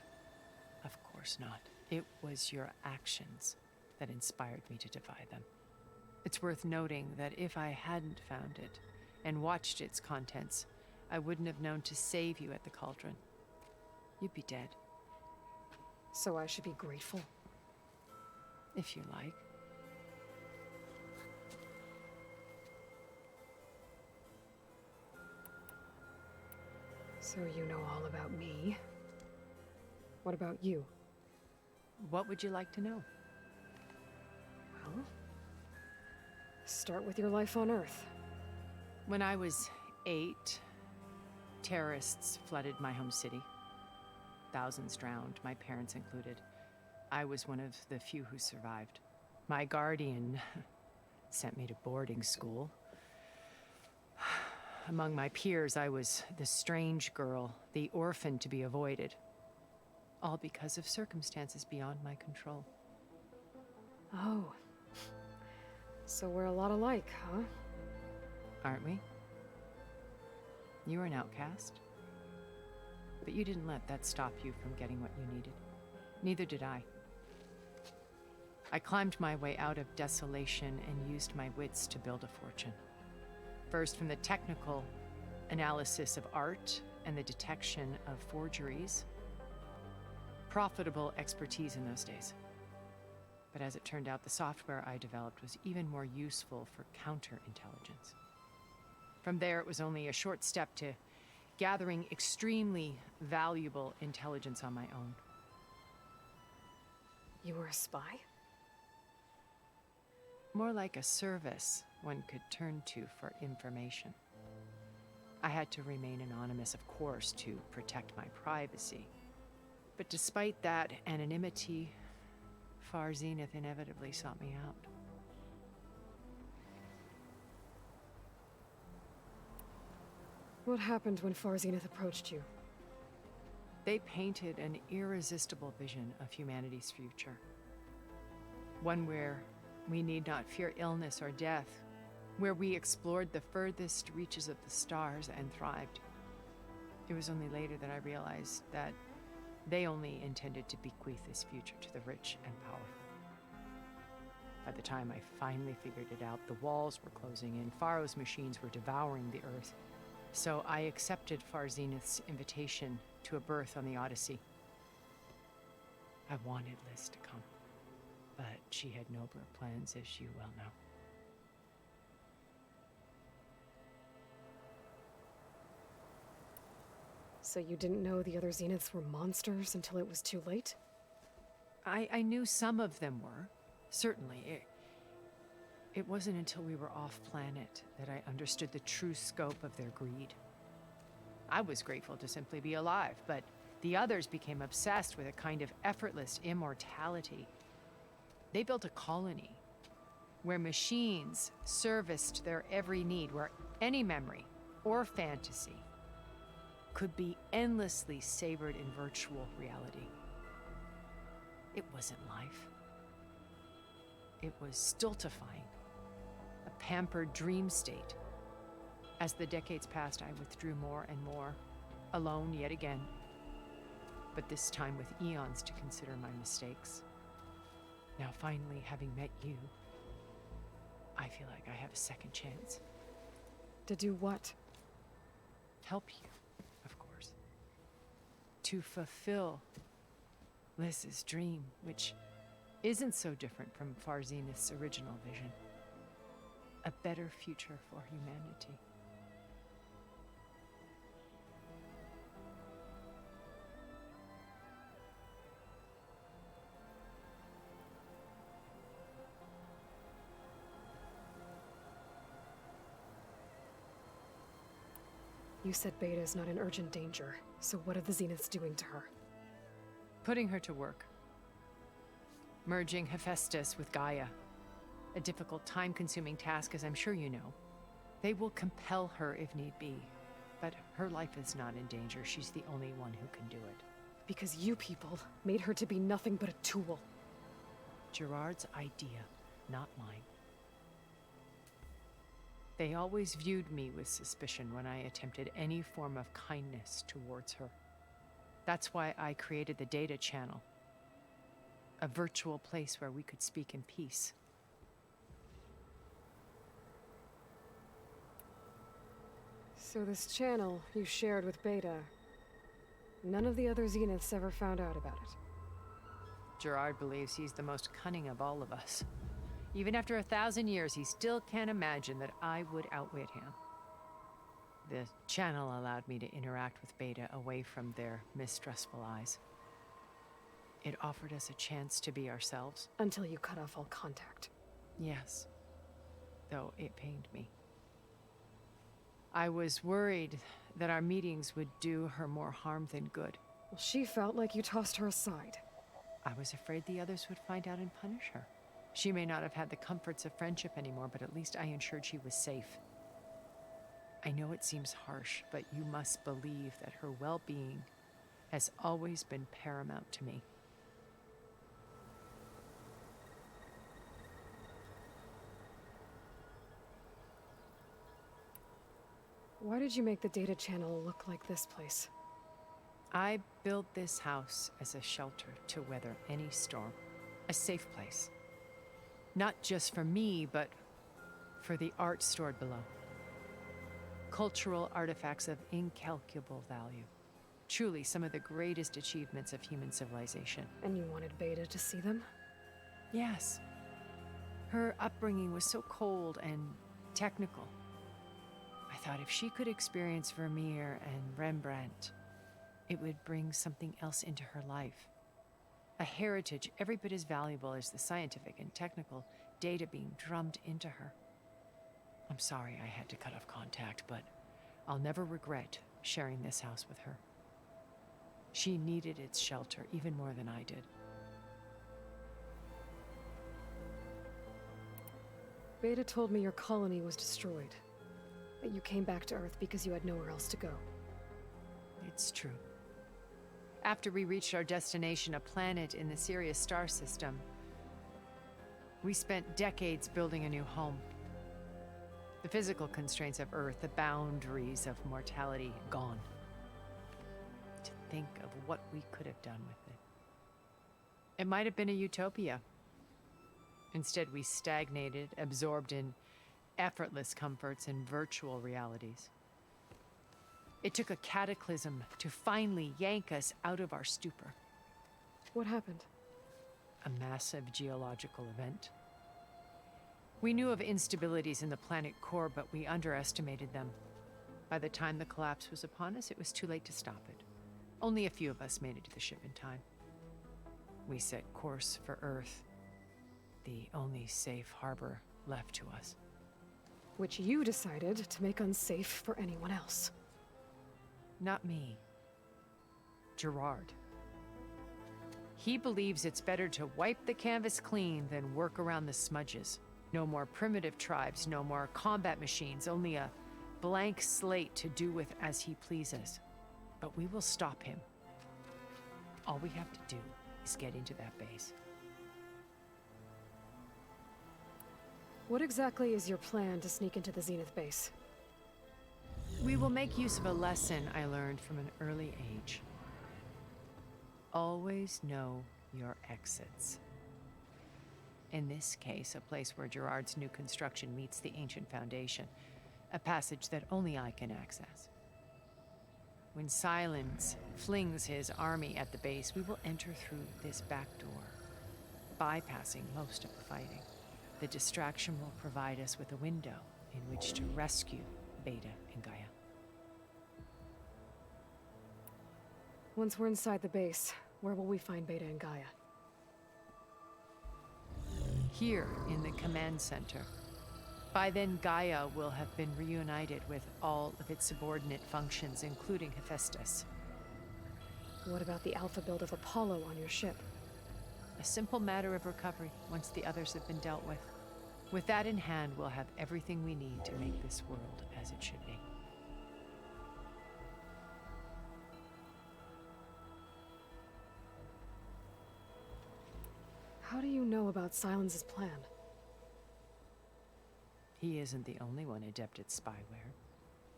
Of course not. It was your actions that inspired me to defy them. It's worth noting that if I hadn't found it and watched its contents, I wouldn't have known to save you at the Cauldron. You'd be dead. So I should be grateful? If you like. So you know all about me. What about you? What would you like to know? Well, start with your life on Earth. When I was 8, terrorists flooded my home city. Thousands drowned, my parents included. I was one of the few who survived. My guardian sent me to boarding school. Among my peers, I was the strange girl, the orphan to be avoided. All because of circumstances beyond my control. Oh. So we're a lot alike, huh? Aren't we? You were an outcast. But you didn't let that stop you from getting what you needed. Neither did I. I climbed my way out of desolation and used my wits to build a fortune. First, from the technical analysis of art and the detection of forgeries. Profitable expertise in those days. But as it turned out, the software I developed was even more useful for counterintelligence. From there, it was only a short step to gathering extremely valuable intelligence on my own. You were a spy? More like a service one could turn to for information. I had to remain anonymous, of course, to protect my privacy. But despite that anonymity, Far Zenith inevitably sought me out. What happened when Far Zenith approached you? They painted an irresistible vision of humanity's future. One where we need not fear illness or death, where we explored the furthest reaches of the stars and thrived. It was only later that I realized that they only intended to bequeath this future to the rich and powerful. By the time I finally figured it out, the walls were closing in, Pharaoh's machines were devouring the Earth. So I accepted Far Zenith's invitation to a berth on the Odyssey. I wanted Liz to come, but she had nobler plans, as you well know. So you didn't know the other Zeniths were monsters until it was too late? I knew some of them were, certainly. It wasn't until we were off-planet that I understood the true scope of their greed. I was grateful to simply be alive, but the others became obsessed with a kind of effortless immortality. They built a colony where machines serviced their every need, where any memory or fantasy could be endlessly savored in virtual reality. It wasn't life. It was stultifying, a pampered dream state. As the decades passed, I withdrew more and more, alone yet again, but this time with eons to consider my mistakes. Now finally, having met you, I feel like I have a second chance. To do what? Help you, of course. To fulfill Liz's dream, which isn't so different from Far Zenith's original vision. A better future for humanity. You said Beta's not in urgent danger, so what are the Zeniths doing to her? Putting her to work. Merging Hephaestus with Gaia. A difficult, time-consuming task, as I'm sure you know. They will compel her if need be, but her life is not in danger. She's the only one who can do it. Because you people made her to be nothing but a tool. Gerard's idea, not mine. They always viewed me with suspicion when I attempted any form of kindness towards her. That's why I created the data channel. A virtual place where we could speak in peace. So this channel you shared with Beta, none of the other Zeniths ever found out about it. Gerard believes he's the most cunning of all of us. Even after 1,000 years, he still can't imagine that I would outwit him. The channel allowed me to interact with Beta away from their mistrustful eyes. It offered us a chance to be ourselves. Until you cut off all contact. Yes. Though it pained me. I was worried that our meetings would do her more harm than good. Well, she felt like you tossed her aside. I was afraid the others would find out and punish her. She may not have had the comforts of friendship anymore, but at least I ensured she was safe. I know it seems harsh, but you must believe that her well-being has always been paramount to me. Why did you make the data channel look like this place? I built this house as a shelter to weather any storm. A safe place. Not just for me, but for the art stored below. Cultural artifacts of incalculable value. Truly some of the greatest achievements of human civilization. And you wanted Beta to see them? Yes. Her upbringing was so cold and technical. I thought if she could experience Vermeer and Rembrandt, it would bring something else into her life. A heritage every bit as valuable as the scientific and technical data being drummed into her. I'm sorry I had to cut off contact, but I'll never regret sharing this house with her. She needed its shelter even more than I did. Beta told me your colony was destroyed. That you came back to Earth because you had nowhere else to go. It's true. After we reached our destination, a planet in the Sirius star system, we spent decades building a new home. The physical constraints of Earth, the boundaries of mortality, gone. To think of what we could have done with it. It might have been a utopia. Instead, we stagnated, absorbed in effortless comforts and virtual realities. It took a cataclysm to finally yank us out of our stupor. What happened? A massive geological event. We knew of instabilities in the planet core, but we underestimated them. By the time the collapse was upon us, it was too late to stop it. Only a few of us made it to the ship in time. We set course for Earth, the only safe harbor left to us. Which you decided to make unsafe for anyone else. Not me. Gerard. He believes it's better to wipe the canvas clean than work around the smudges. No more primitive tribes, no more combat machines, only a blank slate to do with as he pleases. But we will stop him. All we have to do is get into that base. What exactly is your plan to sneak into the Zenith base? We will make use of a lesson I learned from an early age. Always know your exits. In this case, a place where Gerard's new construction meets the ancient foundation, a passage that only I can access. When Silence flings his army at the base, we will enter through this back door, bypassing most of the fighting. The distraction will provide us with a window in which to rescue Beta and Gaia. Once we're inside the base, where will we find Beta and Gaia? Here in the command center. By then, Gaia will have been reunited with all of its subordinate functions, including Hephaestus. What about the alpha build of Apollo on your ship? A simple matter of recovery once the others have been dealt with. With that in hand, we'll have everything we need to make this world as it should be. How do you know about Silence's plan? He isn't the only one adept at spyware.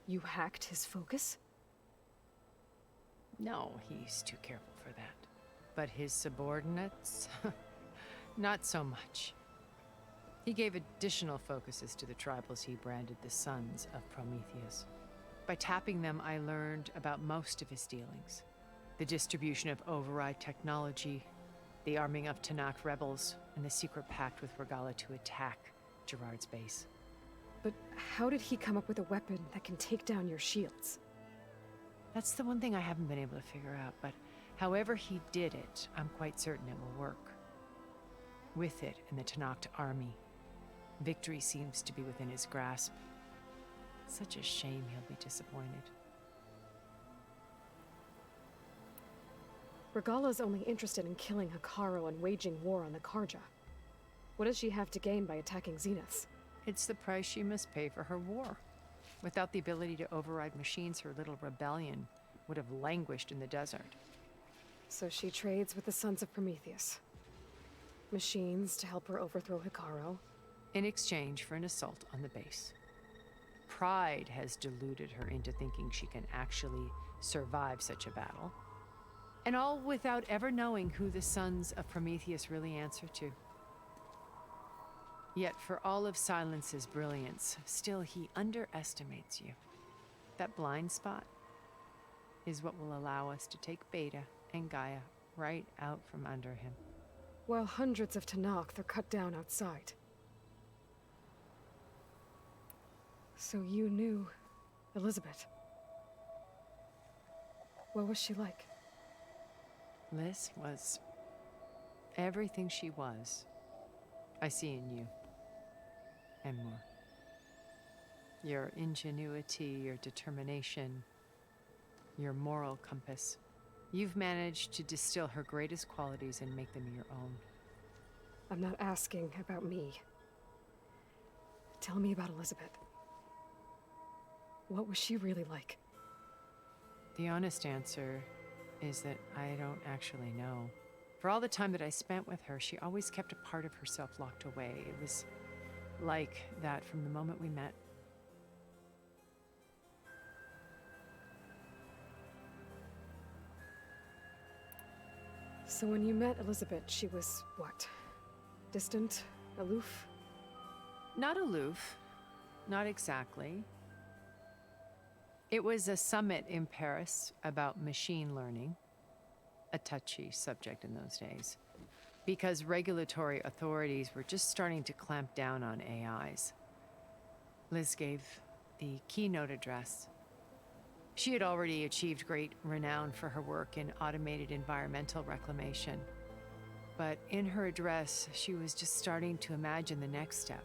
You hacked his focus? No, he's too careful for that. But his subordinates? Not so much. He gave additional focuses to the tribals he branded the Sons of Prometheus. By tapping them, I learned about most of his dealings. The distribution of override technology, the arming of Tanakh rebels, and the secret pact with Regalla to attack Gerard's base. But how did he come up with a weapon that can take down your shields? That's the one thing I haven't been able to figure out, but however he did it, I'm quite certain it will work. With it and the Tanakh army, victory seems to be within his grasp. Such a shame he'll be disappointed. Regalla's only interested in killing Hekarro and waging war on the Karja. What does she have to gain by attacking Zeniths? It's the price she must pay for her war. Without the ability to override machines, her little rebellion would have languished in the desert. So she trades with the Sons of Prometheus. Machines to help her overthrow Hekarro. In exchange for an assault on the base. Pride has deluded her into thinking she can actually survive such a battle. And all without ever knowing who the Sons of Prometheus really answer to. Yet for all of Silence's brilliance, still he underestimates you. That blind spot is what will allow us to take Beta and Gaia right out from under him. While hundreds of Tanakh are cut down outside. So you knew Elizabeth. What was she like? Liz was everything she was. I see in you. And more. Your ingenuity, your determination, your moral compass. You've managed to distill her greatest qualities and make them your own. I'm not asking about me. Tell me about Elizabeth. What was she really like? The honest answer is that I don't actually know. For all the time that I spent with her, she always kept a part of herself locked away. It was like that from the moment we met. So when you met Elizabeth, she was what? Distant? Aloof? Not aloof. Not exactly. It was a summit in Paris about machine learning, a touchy subject in those days, because regulatory authorities were just starting to clamp down on AIs. Liz gave the keynote address. She had already achieved great renown for her work in automated environmental reclamation. But in her address, she was just starting to imagine the next step.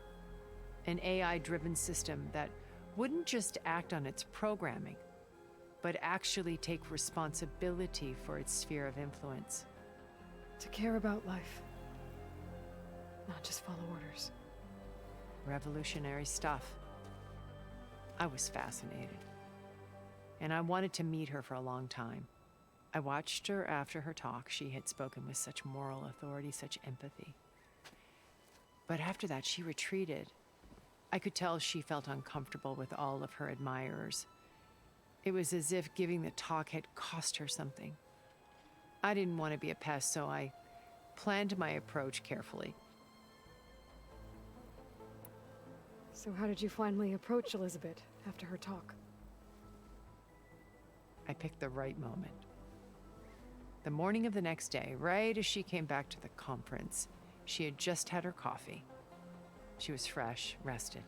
An AI-driven system that wouldn't just act on its programming, but actually take responsibility for its sphere of influence. To care about life. Not just follow orders. Revolutionary stuff. I was fascinated. And I wanted to meet her for a long time. I watched her after her talk. She had spoken with such moral authority, such empathy. But after that, she retreated. I could tell she felt uncomfortable with all of her admirers. It was as if giving the talk had cost her something. I didn't want to be a pest, so I planned my approach carefully. So how did you finally approach Elizabeth after her talk? I picked the right moment. The morning of the next day, right as she came back to the conference, she had just had her coffee. She was fresh, rested.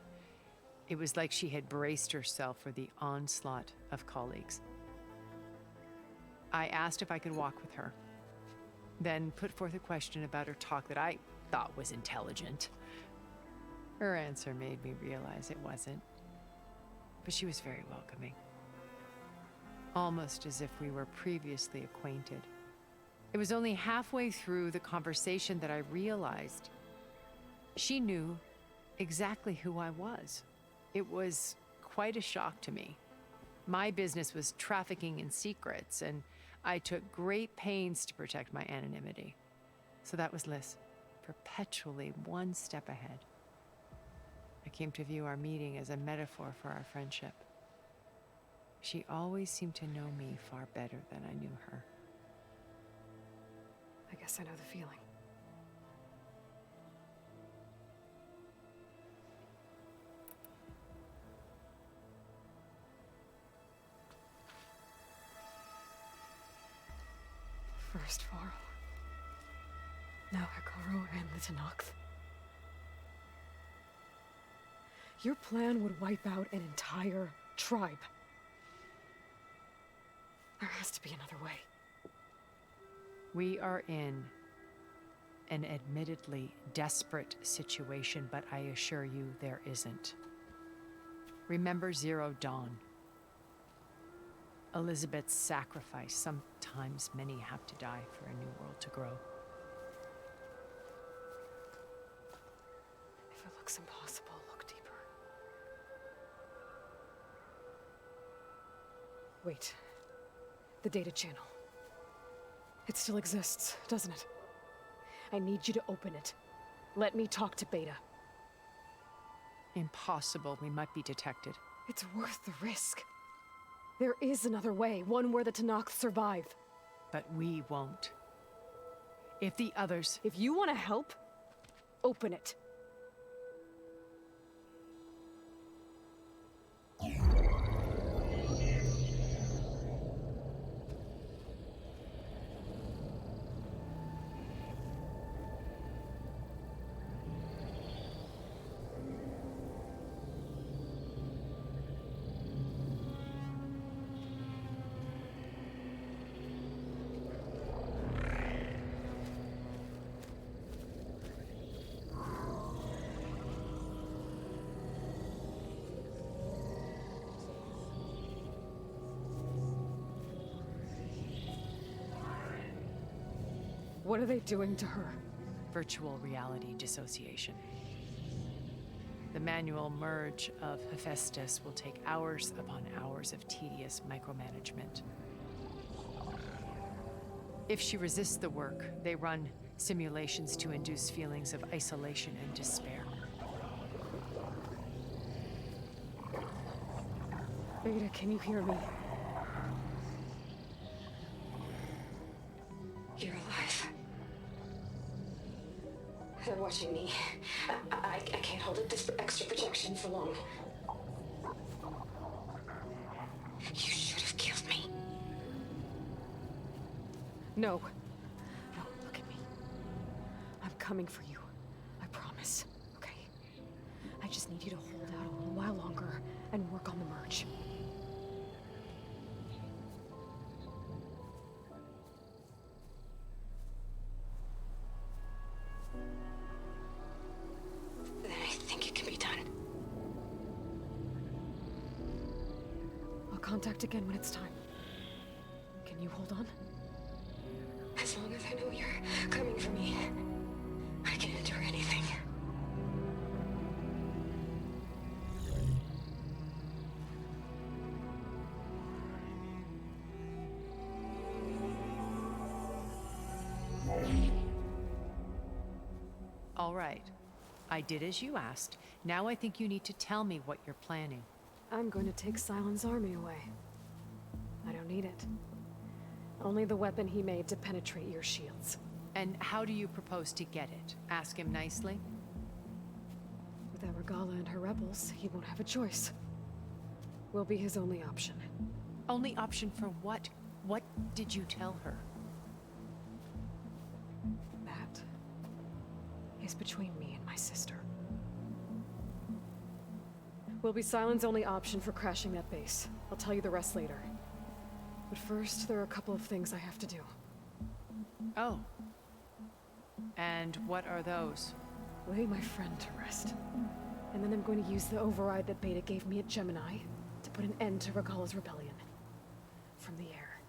It was like she had braced herself for the onslaught of colleagues. I asked if I could walk with her, then put forth a question about her talk that I thought was intelligent. Her answer made me realize it wasn't, but she was very welcoming. Almost as if we were previously acquainted. It was only halfway through the conversation that I realized she knew exactly who I was. It was quite a shock to me. My business was trafficking in secrets, and I took great pains to protect my anonymity. So that was Liz, perpetually one step ahead. I came to view our meeting as a metaphor for our friendship. She always seemed to know me far better than I knew her. I guess I know the feeling. First Varl. Now Hekarro and the Tenakth. Your plan would wipe out an entire tribe. There has to be another way. We are in an admittedly desperate situation, but I assure you there isn't. Remember Zero Dawn. Elizabeth's sacrifice. Sometimes many have to die for a new world to grow. If it looks impossible, look deeper. Wait. The data channel. It still exists, doesn't it? I need you to open it. Let me talk to Beta. Impossible. We might be detected. It's worth the risk. There is another way, one where the Tenakth survive. But we won't. If the others... If you want to help, open it. What are they doing to her? Virtual reality dissociation. The manual merge of Hephaestus will take hours upon hours of tedious micromanagement. If she resists the work, they run simulations to induce feelings of isolation and despair. Beta, can you hear me? You're alive. They're watching me. for long. You should have killed me. No. No, look at me. I'm coming for you. I promise. Okay? I just need you to hold out a little while longer and work on the merge. Then I think it can be done. I'll contact again when it's time. Can you hold on? As long as I know you're coming for me, I can endure anything. All right. I did as you asked. Now I think you need to tell me what you're planning. I'm going to take Sylens' army away. I don't need it. Only the weapon he made to penetrate your shields. And how do you propose to get it? Ask him nicely? Without Regalla and her rebels, he won't have a choice. We'll be his only option. Only option for what? What did you tell her? That is between me and my sister. Will be Sylens' only option for crashing that base. I'll tell you the rest later. But first, there are a couple of things I have to do. Oh. And what are those? Lay my friend to rest. And then I'm going to use the override that Beta gave me at Gemini to put an end to Regalla's rebellion. From the air.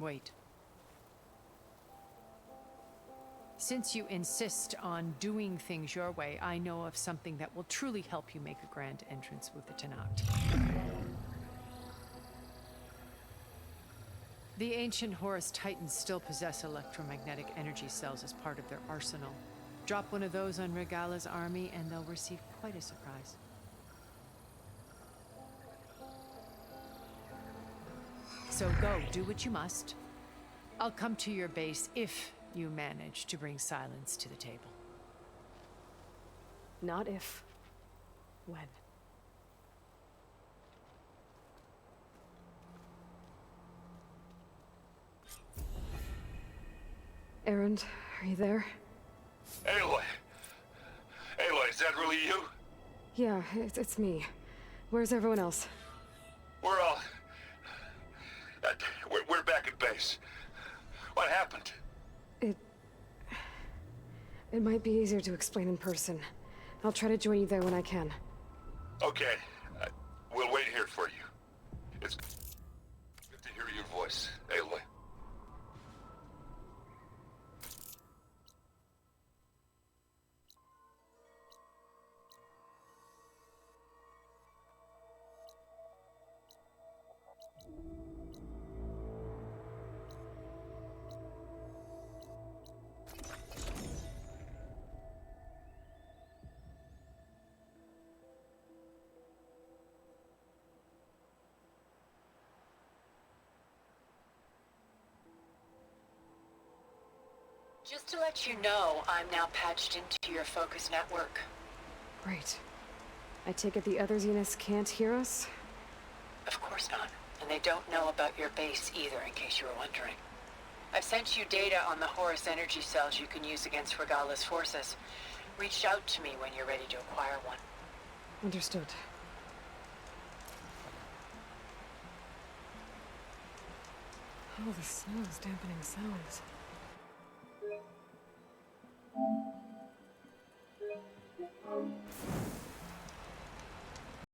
Wait. Since you insist on doing things your way, I know of something that will truly help you make a grand entrance with the Tenakth. The ancient Horus Titans still possess electromagnetic energy cells as part of their arsenal. Drop one of those on Regalla's army and they'll receive quite a surprise. So go, do what you must. I'll come to your base if you manage to bring Sylens to the table. Not if. When. Erend, are you there? Aloy! Aloy, is that really you? Yeah, it's me. Where's everyone else? We're all... we're back at base. What happened? It might be easier to explain in person. I'll try to join you there when I can. Okay. We'll wait here for you. It's good to hear your voice, Aloy. Just to let you know, I'm now patched into your focus network. Great. I take it the other Zeniths can't hear us? Of course not. And they don't know about your base either, in case you were wondering. I've sent you data on the Horus energy cells you can use against Regalla's forces. Reach out to me when you're ready to acquire one. Understood. Oh, the snow is dampening sounds.